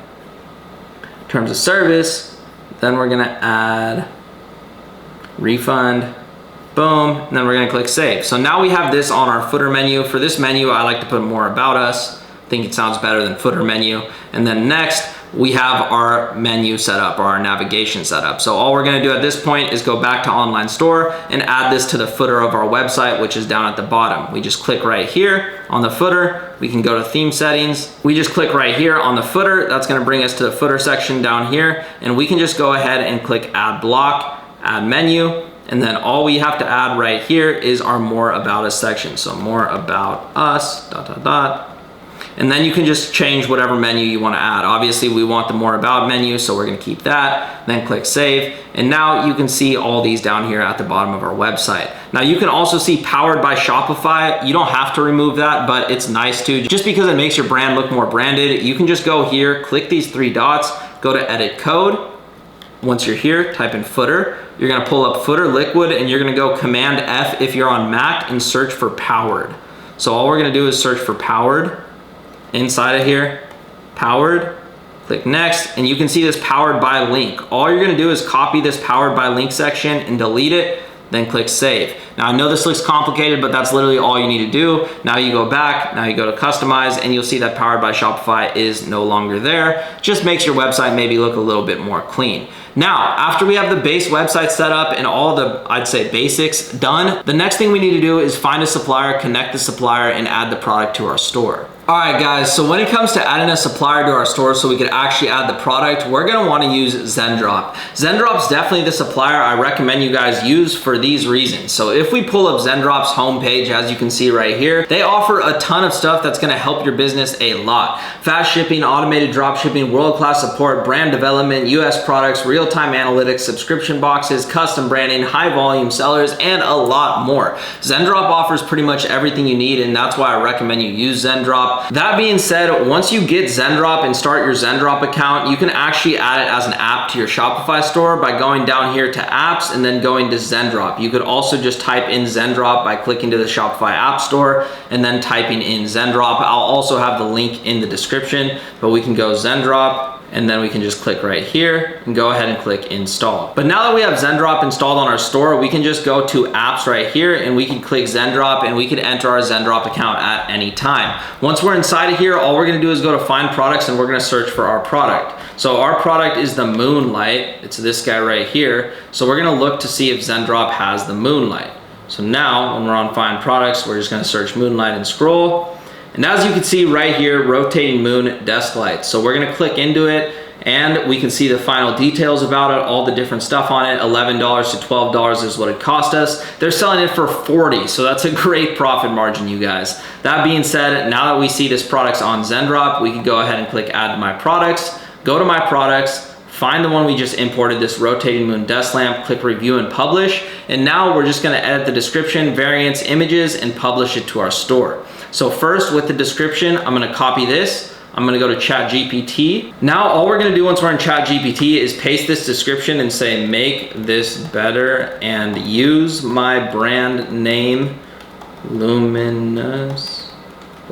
terms of service, then we're gonna add refund, boom, and then we're gonna click save. So now we have this on our footer menu. For this menu, I like to put more about us. I think it sounds better than footer menu. And then next, we have our menu set up, or our navigation set up. So all we're gonna do at this point is go back to online store and add this to the footer of our website, which is down at the bottom. We just click right here on the footer. We can go to theme settings. We just click right here on the footer. That's gonna bring us to the footer section down here. And we can just go ahead and click add block, add menu. And then all we have to add right here is our more about us section. So more about us, ... And then you can just change whatever menu you want to add. Obviously, we want the more about menu, so we're going to keep that. Then click save. And now you can see all these down here at the bottom of our website. Now you can also see powered by Shopify. You don't have to remove that, but it's nice to, just because it makes your brand look more branded. You can just go here, click these 3 dots, go to edit code. Once you're here, type in footer. You're going to pull up footer liquid, and you're going to go Command F if you're on Mac and search for powered. So all we're going to do is search for powered. Inside of here, powered, click next, and you can see this powered by link. All you're gonna do is copy this powered by link section and delete it, then click save. Now I know this looks complicated, but that's literally all you need to do. Now you go back, now you go to customize, and you'll see that powered by Shopify is no longer there. Just makes your website maybe look a little bit more clean. Now, after we have the base website set up and all the, I'd say, basics done, the next thing we need to do is find a supplier, connect the supplier, and add the product to our store. All right, guys, so when it comes to adding a supplier to our store so we could actually add the product, we're gonna wanna use Zendrop. Zendrop's definitely the supplier I recommend you guys use for these reasons. So if we pull up Zendrop's homepage, as you can see right here, they offer a ton of stuff that's gonna help your business a lot. Fast shipping, automated drop shipping, world-class support, brand development, US products, real-time analytics, subscription boxes, custom branding, high volume sellers, and a lot more. Zendrop offers pretty much everything you need, and that's why I recommend you use Zendrop. That being said, once you get Zendrop and start your Zendrop account, you can actually add it as an app to your Shopify store by going down here to apps and then going to Zendrop. You could also just type in Zendrop by clicking to the Shopify app store and then typing in Zendrop. I'll also have the link in the description, but we can go Zendrop, and then we can just click right here and go ahead and click install. But now that we have Zendrop installed on our store, we can just go to apps right here and we can click Zendrop and we can enter our Zendrop account at any time. Once we're inside of here, all we're gonna do is go to find products and we're gonna search for our product. So our product is the Moonlight. It's this guy right here. So we're gonna look to see if Zendrop has the Moonlight. So now when we're on find products, we're just gonna search Moonlight and scroll. And as you can see right here, rotating moon desk lights. So we're gonna click into it and we can see the final details about it, all the different stuff on it. $11 to $12 is what it cost us. They're selling it for $40, so that's a great profit margin, you guys. That being said, now that we see this product's on Zendrop, we can go ahead and click add to my products, go to my products, find the one we just imported, this rotating moon desk lamp, click review and publish. And now we're just gonna edit the description, variants, images, and publish it to our store. So first with the description, I'm gonna copy this. I'm gonna go to ChatGPT. Now all we're gonna do once we're in ChatGPT is paste this description and say, make this better and use my brand name, Luminous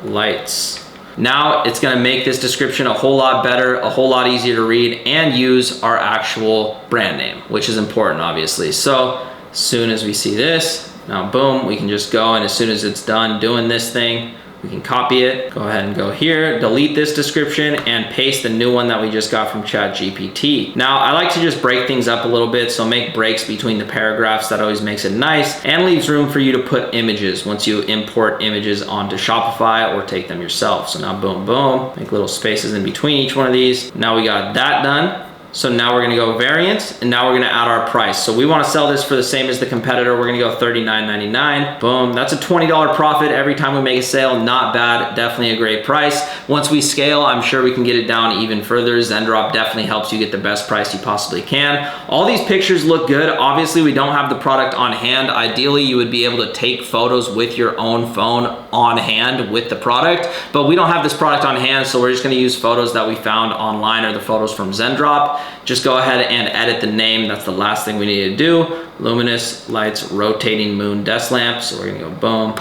Lights. Now it's gonna make this description a whole lot better, a whole lot easier to read, and use our actual brand name, which is important, obviously. So as soon as we see this, now boom, we can just go, and as soon as it's done doing this thing, we can copy it, go ahead and go here, delete this description, and paste the new one that we just got from ChatGPT. Now, I like to just break things up a little bit, so make breaks between the paragraphs. That always makes it nice and leaves room for you to put images once you import images onto Shopify or take them yourself. So now boom, boom, make little spaces in between each one of these. Now we got that done. So now we're gonna go variants, and now we're gonna add our price. So we wanna sell this for the same as the competitor. We're gonna go $39.99. Boom, that's a $20 profit every time we make a sale. Not bad, definitely a great price. Once we scale, I'm sure we can get it down even further. Zendrop definitely helps you get the best price you possibly can. All these pictures look good. Obviously, we don't have the product on hand. Ideally, you would be able to take photos with your own phone on hand with the product, but we don't have this product on hand, so we're just gonna use photos that we found online or the photos from Zendrop. Just go ahead and edit the name. That's the last thing we need to do. Luminous lights rotating moon desk lamp. So we're gonna go boom,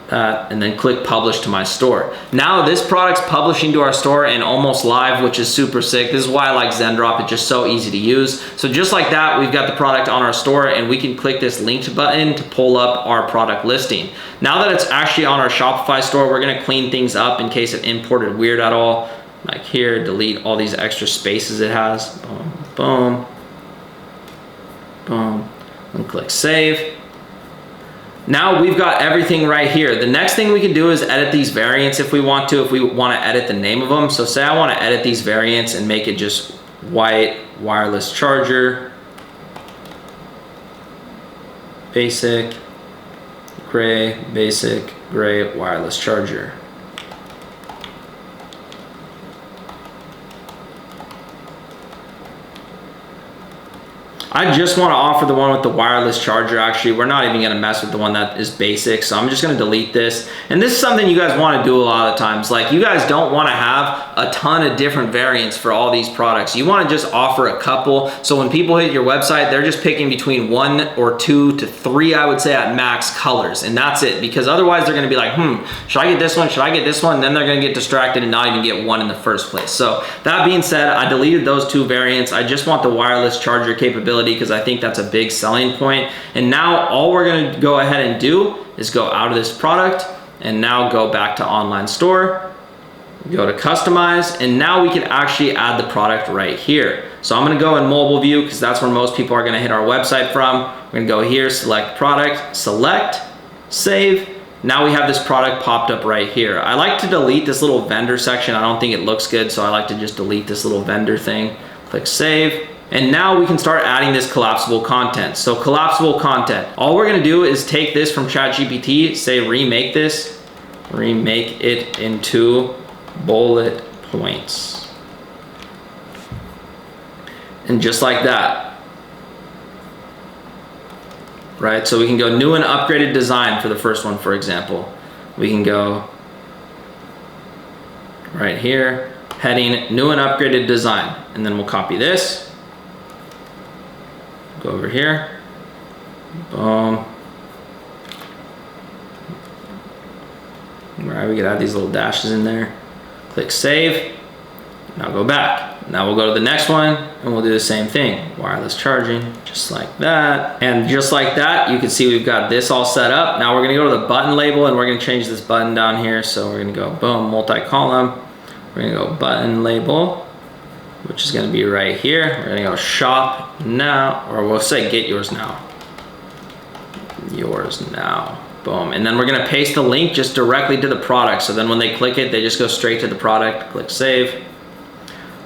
that, and then click publish to my store. Now this product's publishing to our store and almost live, which is super sick. This is why I like Zendrop. It's just so easy to use. So just like that, we've got the product on our store, and we can click this linked button to pull up our product listing. Now that it's actually on our Shopify store, we're gonna clean things up in case it imported weird at all. Like here, delete all these extra spaces it has. Boom, boom, boom, and click save. Now we've got everything right here. The next thing we can do is edit these variants if we want to, if we want to edit the name of them. So say I want to edit these variants and make it just white wireless charger, basic gray wireless charger. I just want to offer the one with the wireless charger. Actually, we're not even going to mess with the one that is basic, so I'm just going to delete this. And this is something you guys want to do a lot of times. Like, you guys don't want to have a ton of different variants for all these products. You want to just offer a couple, so when people hit your website, they're just picking between 1 or 2 to 3, I would say at max, colors, and that's it. Because otherwise they're going to be like, should I get this one? Should I get this one? And then they're going to get distracted and not even get one in the first place. So that being said, I deleted those 2 variants. I just want the wireless charger capability because I think that's a big selling point. And now all we're going to go ahead and do is go out of this product and now go back to online store, go to customize, and now we can actually add the product right here. So I'm going to go in mobile view because that's where most people are going to hit our website from. We're going to go here, select product, select, save. Now we have this product popped up right here. I like to delete this little vendor section. I don't think it looks good, so I like to just delete this little vendor thing. Click save. And now we can start adding this collapsible content. So collapsible content, all we're gonna do is take this from ChatGPT, say remake this, remake it into bullet points. And just like that, right? So we can go new and upgraded design for the first one, for example. We can go right here, heading new and upgraded design. And then we'll copy this. Go over here, boom. Right, we can add these little dashes in there. Click save, now go back. Now we'll go to the next one and we'll do the same thing. Wireless charging, just like that. And just like that, you can see we've got this all set up. Now we're gonna go to the button label and we're gonna change this button down here. So we're gonna go boom, multi-column. We're gonna go button label, which is gonna be right here. We're gonna go shop now, or we'll say get yours now. Yours now, boom. And then we're gonna paste the link just directly to the product. So then when they click it, they just go straight to the product, click save.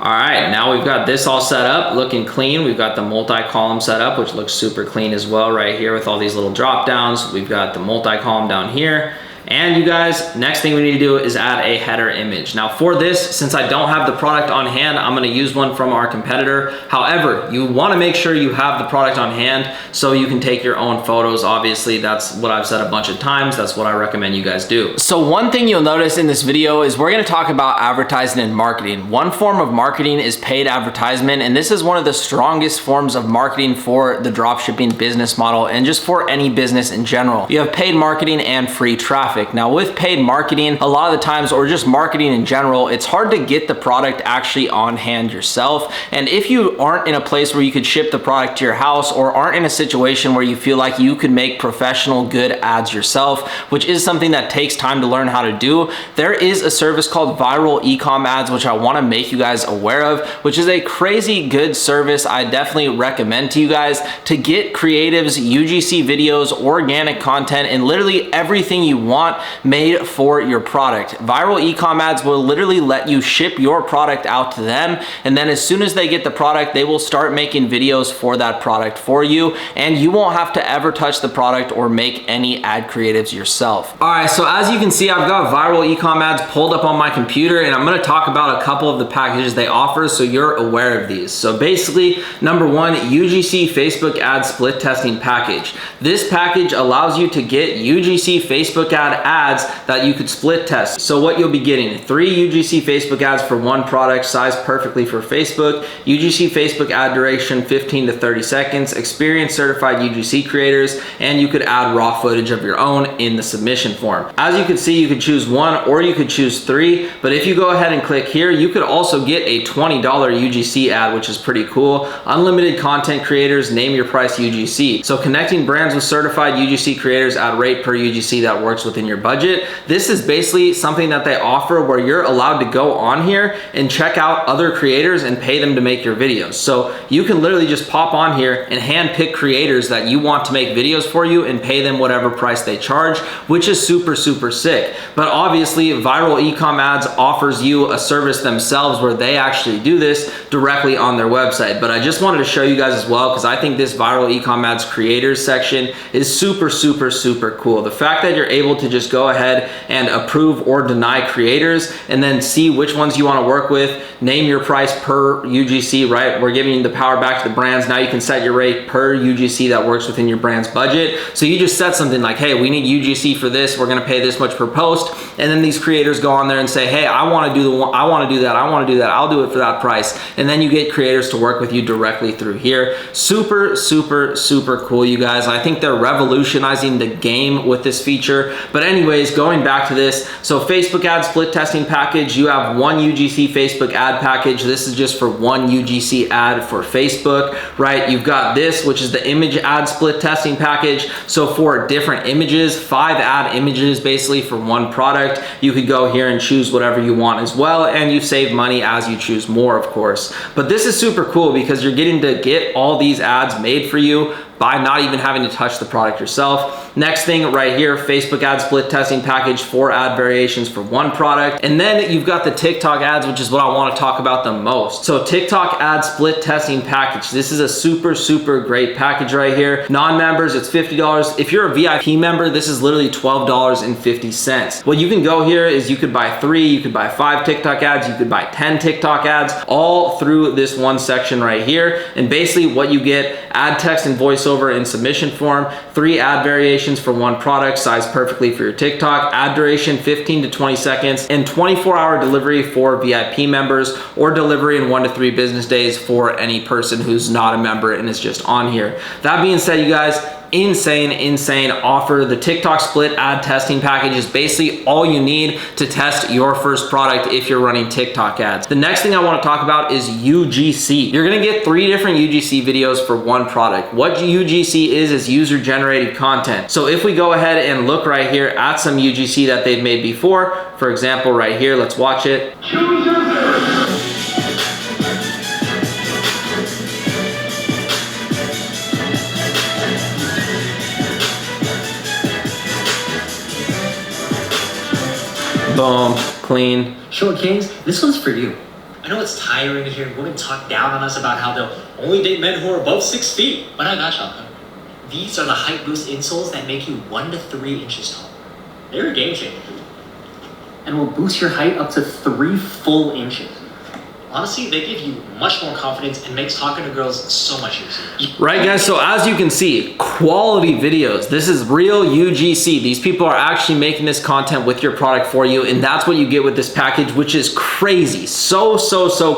All right, now we've got this all set up, looking clean. We've got the multi-column set up, which looks super clean as well right here with all these little drop downs. We've got the multi-column down here. And you guys, next thing we need to do is add a header image. Now for this, since I don't have the product on hand, I'm gonna use one from our competitor. However, you wanna make sure you have the product on hand so you can take your own photos. Obviously, that's what I've said a bunch of times. That's what I recommend you guys do. So one thing you'll notice in this video is we're gonna talk about advertising and marketing. One form of marketing is paid advertisement, and this is one of the strongest forms of marketing for the dropshipping business model and just for any business in general. You have paid marketing and free traffic. Now with paid marketing, a lot of the times, or just marketing in general, it's hard to get the product actually on hand yourself. And if you aren't in a place where you could ship the product to your house, or aren't in a situation where you feel like you could make professional good ads yourself, which is something that takes time to learn how to do, there is a service called Viral Ecom Ads, which I want to make you guys aware of, which is a crazy good service. I definitely recommend to you guys to get creatives, UGC videos, organic content, and literally everything you want want made for your product. Viral Ecom Ads will literally let you ship your product out to them, and then as soon as they get the product, they will start making videos for that product for you, and you won't have to ever touch the product or make any ad creatives yourself. All right, so as you can see, I've got Viral Ecom Ads pulled up on my computer, and I'm gonna talk about a couple of the packages they offer so you're aware of these. So basically, number one, UGC Facebook ad split testing package. This package allows you to get UGC Facebook ad ads that you could split test. So what you'll be getting, 3 UGC Facebook ads for one product, sized perfectly for Facebook, UGC Facebook ad duration 15 to 30 seconds, experienced certified UGC creators, and you could add raw footage of your own in the submission form. As you can see, you could choose 1 or you could choose 3, but if you go ahead and click here, you could also get a $20 UGC ad, which is pretty cool. Unlimited content creators, name your price UGC. So connecting brands with certified UGC creators at rate per UGC that works within your budget. This is basically something that they offer where you're allowed to go on here and check out other creators and pay them to make your videos. So you can literally just pop on here and hand pick creators that you want to make videos for you and pay them whatever price they charge, which is super, super sick. But obviously Viral Ecom Ads offers you a service themselves where they actually do this directly on their website. But I just wanted to show you guys as well because I think this Viral Ecom Ads creators section is super, super, super cool. The fact that you're able to just go ahead and approve or deny creators and then see which ones you want to work with, name your price per UGC, right? We're giving you the power back to the brands. Now you can set your rate per UGC that works within your brand's budget. So you just set something like, hey, we need UGC for this. We're going to pay this much per post. And then these creators go on there and say, hey, I want to do the one, I want to do that. I want to do that. I'll do it for that price. And then you get creators to work with you directly through here. Super, super, super cool, you guys. I think they're revolutionizing the game with this feature. But anyways, going back to this, so Facebook ad split testing package, you have 1 UGC Facebook ad package. This is just for 1 UGC ad for Facebook, right? You've got this, which is the image ad split testing package. So for different images, 5 ad images basically for one product, you could go here and choose whatever you want as well, and you save money as you choose more, of course. But this is super cool because you're getting to get all these ads made for you by not even having to touch the product yourself. Next thing right here, Facebook ad split testing package, 4 ad variations for one product. And then you've got the TikTok ads, which is what I want to talk about the most. So TikTok ad split testing package. This is a super, super great package right here. Non-members, it's $50. If you're a VIP member, this is literally $12.50. What you can go here is you could buy 3, you could buy 5 TikTok ads, you could buy 10 TikTok ads, all through this one section right here. And basically what you get, ad text and voiceover in submission form, 3 ad variations for one product, sized perfectly for your TikTok, ad duration 15 to 20 seconds, and 24-hour delivery for VIP members, or delivery in 1 to 3 business days for any person who's not a member and is just on here. That being said, you guys, insane offer. The TikTok split ad testing package is basically all you need to test your first product if you're running TikTok ads. The next thing I want to talk about is UGC. You're going to get 3 different UGC videos for one product. What UGC is user generated content. So if we go ahead and look right here at some UGC that they've made before, for example, right here, let's watch it. Boom, clean. Short Kings, this one's for you. I know it's tiring to hear women talk down on us about how they'll only date men who are above 6 feet. But I got y'all. These are the height boost insoles that make you 1 to 3 inches tall. They're a game changer. And will boost your height up to 3 full inches. Honestly, they give you much more confidence and makes talking to girls so much easier. Right, guys, so as you can see, quality videos. This is real UGC. These people are actually making this content with your product for you, and that's what you get with this package, which is crazy. So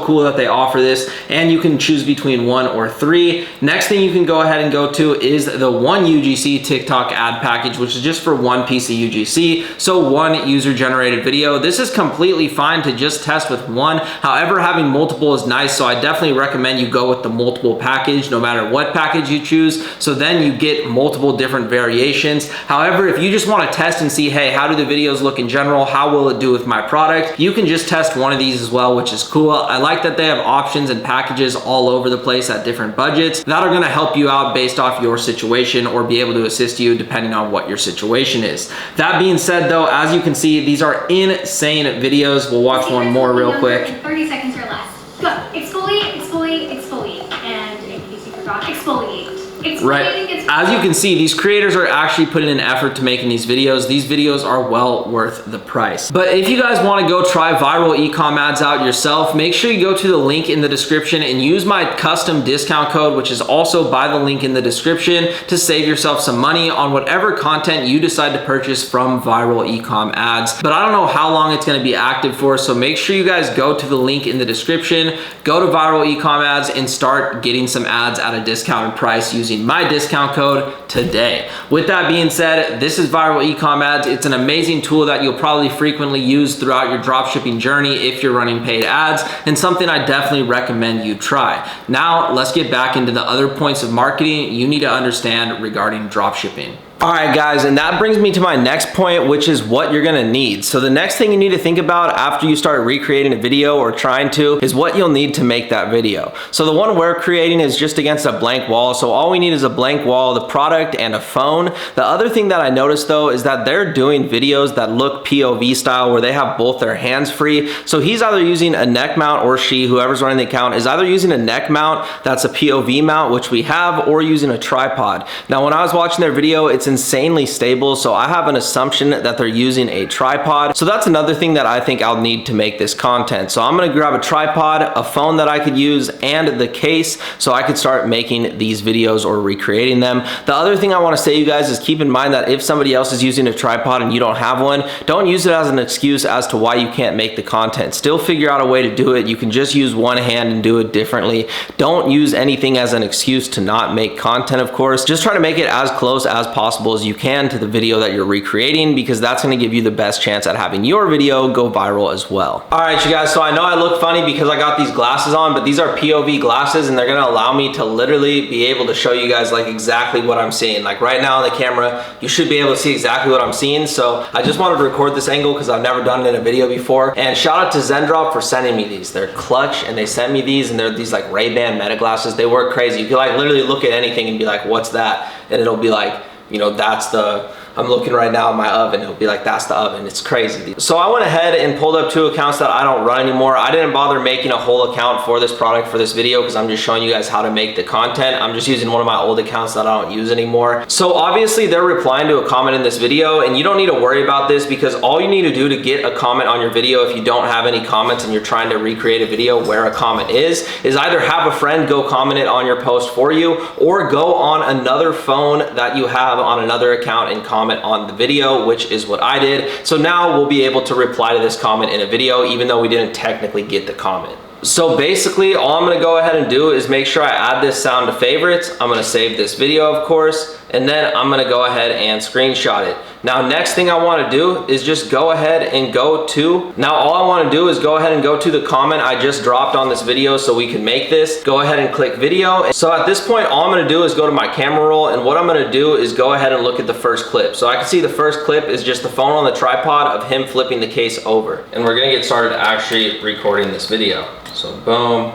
cool that they offer this, and you can choose between 1 or 3. Next thing you can go ahead and go to is the 1 UGC TikTok ad package, which is just for 1 piece of UGC, so 1 user-generated video. This is completely fine to just test with 1. However, having having multiple is nice, so I definitely recommend you go with the multiple package no matter what package you choose, so then you get multiple different variations. However, if you just want to test and see, hey, how do the videos look in general, how will it do with my product, you can just test one of these as well, which is cool. I like that they have options and packages all over the place at different budgets that are going to help you out based off your situation or be able to assist you depending on what your situation is. That being said though, as you can see, these are insane videos. We'll watch one more real quick. 30 seconds or less. Go. Exfoliate, exfoliate, exfoliate. And in case you forgot, exfoliate. Right. As you can see, these creators are actually putting an effort to making these videos. These videos are well worth the price. But if you guys want to go try Viral Ecom Ads out yourself, make sure you go to the link in the description and use my custom discount code, which is also by the link in the description, to save yourself some money on whatever content you decide to purchase from Viral Ecom Ads. But I don't know how long it's going to be active for, so make sure you guys go to the link in the description, go to Viral Ecom Ads, and start getting some ads at a discounted price using my discount code today. With that being said, this is Viral Ecom Ads. It's an amazing tool that you'll probably frequently use throughout your dropshipping journey if you're running paid ads, and something I definitely recommend you try. Now, let's get back into the other points of marketing you need to understand regarding dropshipping. All right, guys, and that brings me to my next point, which is what you're gonna need. So the next thing you need to think about after you start recreating a video or trying to is what you'll need to make that video. So the one we're creating is just against a blank wall. So all we need is a blank wall, the product, and a phone. The other thing that I noticed though is that they're doing videos that look POV style where they have both their hands free. So he's either using a neck mount, or she, whoever's running the account, is either using a neck mount that's a POV mount, which we have, or using a tripod. Now, when I was watching their video, it's insanely stable, so I have an assumption that they're using a tripod. So that's another thing that I think I'll need to make this content. So I'm gonna grab a tripod, a phone that I could use, and the case so I could start making these videos or recreating them. The other thing I wanna say, you guys, is keep in mind that if somebody else is using a tripod and you don't have one, don't use it as an excuse as to why you can't make the content. Still figure out a way to do it. You can just use one hand and do it differently. Don't use anything as an excuse to not make content, of course. Just try to make it as close as possible as you can to the video that you're recreating, because that's going to give you the best chance at having your video go viral as well. All right, you guys, so I know I look funny because I got these glasses on, but these are POV glasses, and they're going to allow me to literally be able to show you guys like exactly what I'm seeing. Like right now on the camera, you should be able to see exactly what I'm seeing. So I just wanted to record this angle because I've never done it in a video before. And shout out to Zendrop for sending me these. They're clutch, and they sent me these, and they're these like Ray-Ban Meta glasses. They work crazy. You can like literally look at anything and be like, what's that? And it'll be like, you know, that's the, I'm looking right now at my oven, it'll be like, that's the oven. It's crazy. So I went ahead and pulled up 2 accounts that I don't run anymore. I didn't bother making a whole account for this product for this video because I'm just showing you guys how to make the content. I'm just using one of my old accounts that I don't use anymore. So obviously they're replying to a comment in this video, and you don't need to worry about this because all you need to do to get a comment on your video, if you don't have any comments and you're trying to recreate a video where a comment is either have a friend go comment it on your post for you, or go on another phone that you have on another account and comment on the video, which is what I did. So now we'll be able to reply to this comment in a video, even though we didn't technically get the comment. So basically, all I'm gonna go ahead and do is make sure I add this sound to favorites. I'm gonna save this video, of course, and then I'm gonna go ahead and screenshot it. Now, next thing I wanna do is just go ahead and go to, now all I wanna do is go ahead and go to the comment I just dropped on this video so we can make this. Go ahead and click video. So at this point, all I'm gonna do is go to my camera roll, and what I'm gonna do is go ahead and look at the first clip. So I can see the first clip is just the phone on the tripod of him flipping the case over. And we're gonna get started actually recording this video. So boom,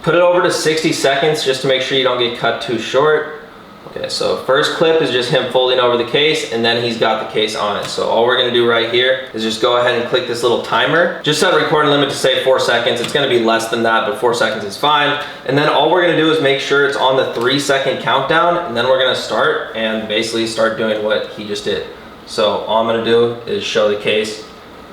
put it over to 60 seconds just to make sure you don't get cut too short. Okay, so first clip is just him folding over the case, and then he's got the case on it. So all we're gonna do right here is just go ahead and click this little timer. Just set recording limit to say 4 seconds. It's gonna be less than that, but 4 seconds is fine. And then all we're gonna do is make sure it's on the 3-second countdown, and then we're gonna start and basically start doing what he just did. So all I'm gonna do is show the case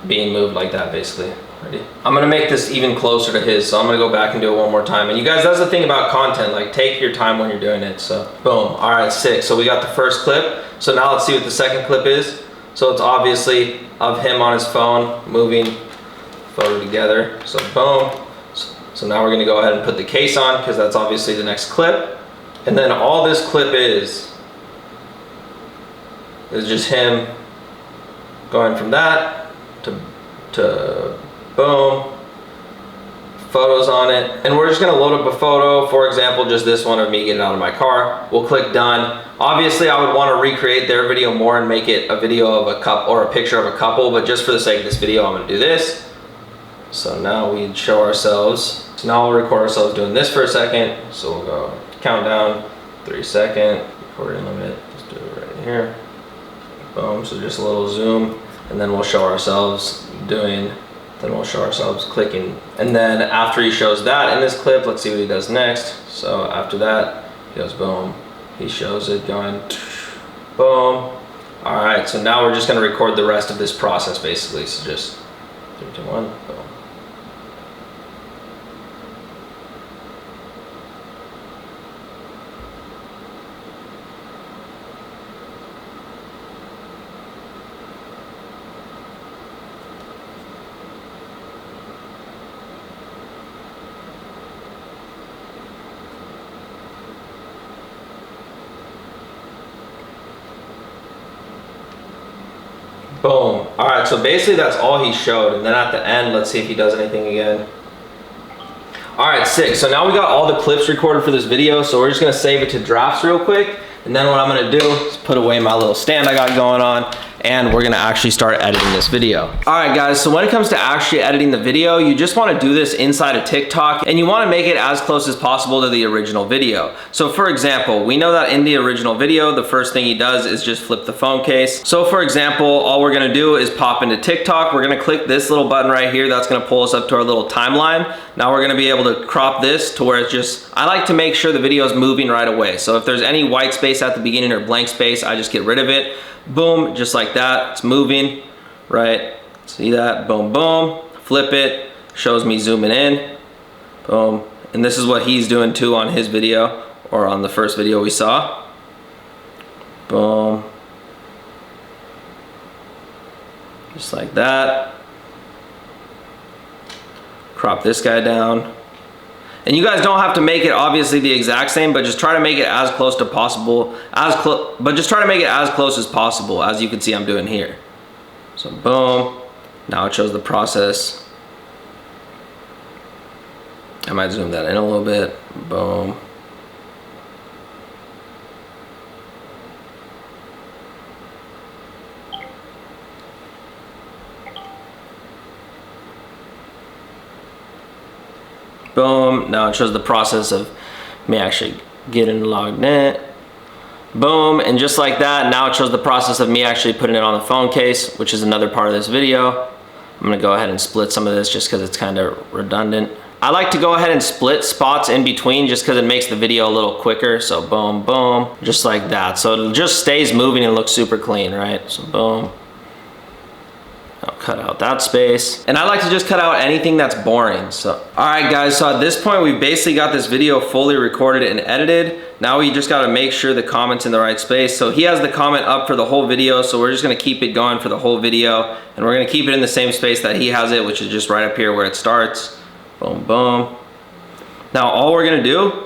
being moved like that, basically. Ready? I'm gonna make this even closer to his, so I'm gonna go back and do it one more time. And you guys, that's the thing about content, like take your time when you're doing it. So boom, all right, 6. So we got the first clip. So now let's see what the second clip is. So it's obviously of him on his phone moving photo together. So boom. So now we're gonna go ahead and put the case on because that's obviously the next clip. And then all this clip is just him going from that to boom, photos on it. And we're just gonna load up a photo, for example, just this one of me getting out of my car. We'll click done. Obviously, I would wanna recreate their video more and make it a video of a couple or a picture of a couple, but just for the sake of this video, I'm gonna do this. So now we show ourselves. So now we'll record ourselves doing this for a second. So we'll go countdown, 3-second, recording limit, just do it right here. Boom, so just a little zoom, and then we'll show ourselves doing, then we'll show ourselves clicking. And then after he shows that in this clip, let's see what he does next. So after that, he goes boom. He shows it going boom. All right, so now we're just gonna record the rest of this process basically. So just 3, 2, 1, boom. Boom. All right, so basically that's all he showed. And then at the end, let's see if he does anything again. All right, sick. So now we got all the clips recorded for this video. So we're just gonna save it to drafts real quick. And then what I'm gonna do is put away my little stand I got going on, and we're gonna actually start editing this video. All right guys, so when it comes to actually editing the video, you just wanna do this inside of TikTok, and you wanna make it as close as possible to the original video. So for example, we know that in the original video, the first thing he does is just flip the phone case. So for example, all we're gonna do is pop into TikTok. We're gonna click this little button right here. That's gonna pull us up to our little timeline. Now we're gonna be able to crop this to where it's just, I like to make sure the video is moving right away. So if there's any white space at the beginning or blank space, I just get rid of it. Boom, just like that, it's moving, right? See that, boom, boom, flip it, shows me zooming in, boom. And this is what he's doing too on his video, or on the first video we saw. Boom. Just like that. Crop this guy down. And you guys don't have to make it obviously the exact same, but just try to make it as close to possible, but just try to make it as close as possible, as you can see I'm doing here. So boom, now it shows the process. I might zoom that in a little bit, boom. Boom, now it shows the process of me actually getting logged in. Boom, and just like that, now it shows the process of me actually putting it on the phone case, which is another part of this video. I'm gonna go ahead and split some of this just because it's kind of redundant. I like to go ahead and split spots in between just because it makes the video a little quicker. So boom, boom, just like that. So it just stays moving and looks super clean, right? So boom. I'll cut out that space. And I like to just cut out anything that's boring. So, all right guys, so at this point, we've basically got this video fully recorded and edited. Now we just gotta make sure the comment's in the right space. So he has the comment up for the whole video, so we're just gonna keep it going for the whole video. And we're gonna keep it in the same space that he has it, which is just right up here where it starts. Boom, boom. Now all we're gonna do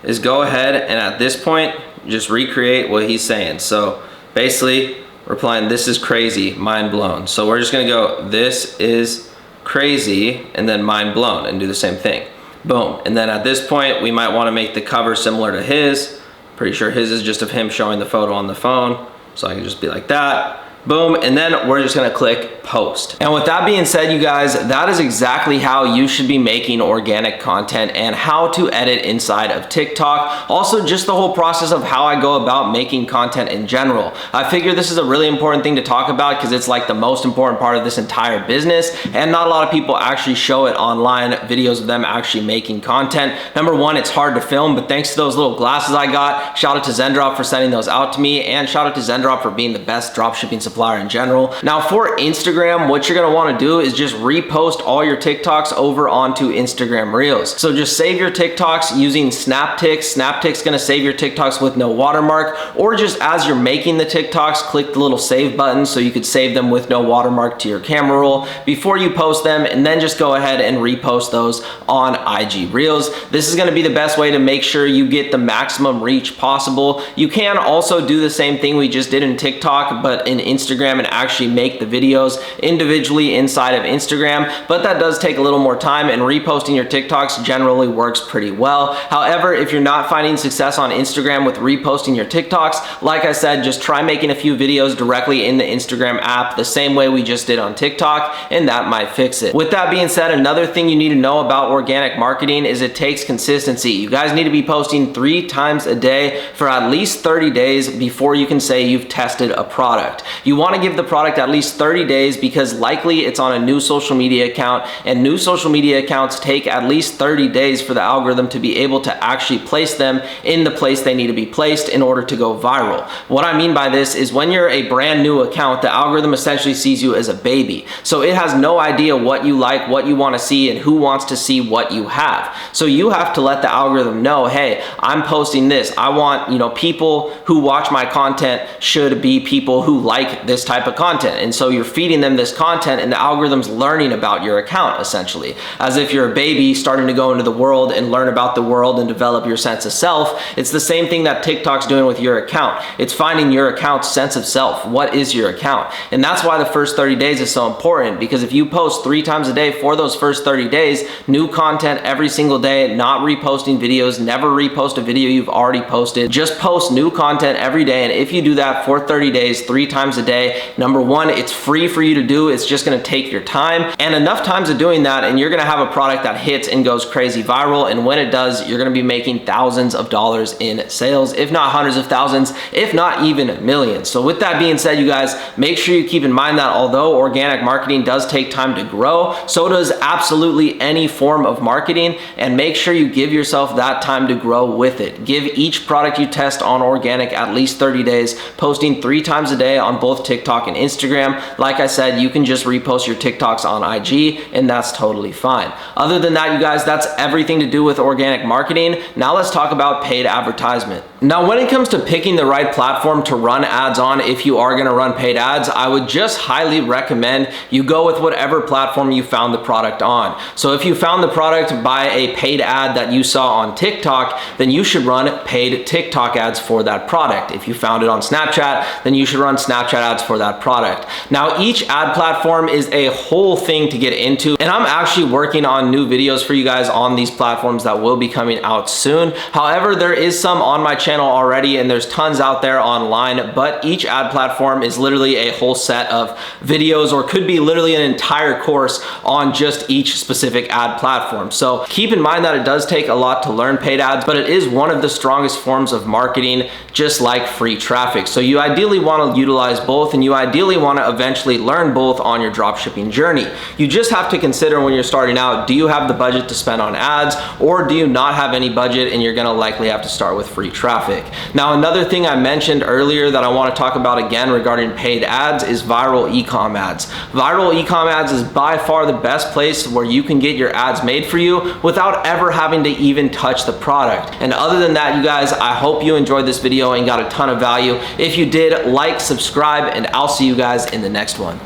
is go ahead and at this point, just recreate what he's saying. So basically, replying, this is crazy, mind blown. So we're just gonna go, this is crazy, and then mind blown, and do the same thing. Boom, and then at this point, we might wanna make the cover similar to his. Pretty sure his is just of him showing the photo on the phone. So I can just be like that. Boom, and then we're just gonna click post. And with that being said, you guys, that is exactly how you should be making organic content and how to edit inside of TikTok. Also, just the whole process of how I go about making content in general. I figure this is a really important thing to talk about because it's like the most important part of this entire business, and not a lot of people actually show it online, videos of them actually making content. Number one, it's hard to film, but thanks to those little glasses I got, shout out to Zendrop for sending those out to me, and shout out to Zendrop for being the best dropshipping supplier in general. Now for Instagram, what you're gonna wanna do is just repost all your TikToks over onto Instagram Reels. So just save your TikToks using SnapTix. SnapTix gonna save your TikToks with no watermark, or just as you're making the TikToks, click the little save button so you could save them with no watermark to your camera roll before you post them, and then just go ahead and repost those on IG Reels. This is gonna be the best way to make sure you get the maximum reach possible. You can also do the same thing we just did in TikTok, but in Instagram Instagram and actually make the videos individually inside of Instagram, but that does take a little more time, and reposting your TikToks generally works pretty well. However, if you're not finding success on Instagram with reposting your TikToks, like I said, just try making a few videos directly in the Instagram app the same way we just did on TikTok, and that might fix it. With that being said, another thing you need to know about organic marketing is it takes consistency. You guys need to be posting 3 times a day for at least 30 days before you can say you've tested a product. You want to give the product at least 30 days because likely it's on a new social media account, and new social media accounts take at least 30 days for the algorithm to be able to actually place them in the place they need to be placed in order to go viral. What I mean by this is when you're a brand new account, the algorithm essentially sees you as a baby. So it has no idea what you like, what you want to see, and who wants to see what you have. So you have to let the algorithm know, hey, I'm posting this. I want, people who watch my content should be people who like this type of content. And so you're feeding them this content, and the algorithm's learning about your account essentially. As if you're a baby starting to go into the world and learn about the world and develop your sense of self. It's the same thing that TikTok's doing with your account. It's finding your account's sense of self. What is your account? And that's why the first 30 days is so important, because if you post 3 times a day for those first 30 days, new content every single day, not reposting videos, never repost a video you've already posted, just post new content every day. And if you do that for 30 days, 3 times a day, number one, it's free for you to do. It's just gonna take your time, and enough times of doing that, and you're gonna have a product that hits and goes crazy viral. And when it does, you're gonna be making thousands of dollars in sales, if not hundreds of thousands, if not even millions. So with that being said, you guys, make sure you keep in mind that although organic marketing does take time to grow, so does absolutely any form of marketing, and make sure you give yourself that time to grow with it. Give each product you test on organic at least 30 days, posting 3 times a day on both TikTok and Instagram. Like I said, you can just repost your TikToks on IG, and that's totally fine. Other than that, you guys, that's everything to do with organic marketing. Now let's talk about paid advertisement. Now, when it comes to picking the right platform to run ads on, if you are gonna run paid ads, I would just highly recommend you go with whatever platform you found the product on. So if you found the product by a paid ad that you saw on TikTok, then you should run paid TikTok ads for that product. If you found it on Snapchat, then you should run Snapchat ads for that product. Now, each ad platform is a whole thing to get into, and I'm actually working on new videos for you guys on these platforms that will be coming out soon. However, there is some on my channel already, and there's tons out there online, but each ad platform is literally a whole set of videos, or could be literally an entire course on just each specific ad platform. So keep in mind that it does take a lot to learn paid ads, but it is one of the strongest forms of marketing, just like free traffic. So you ideally want to utilize both, and you ideally want to eventually learn both on your dropshipping journey. You just have to consider when you're starting out, do you have the budget to spend on ads, or do you not have any budget and you're going to likely have to start with free traffic? Now, another thing I mentioned earlier that I want to talk about again regarding paid ads is viral ecom ads. Viral ecom ads is by far the best place where you can get your ads made for you without ever having to even touch the product. And other than that, you guys, I hope you enjoyed this video and got a ton of value. If you did, like, subscribe, and I'll see you guys in the next one.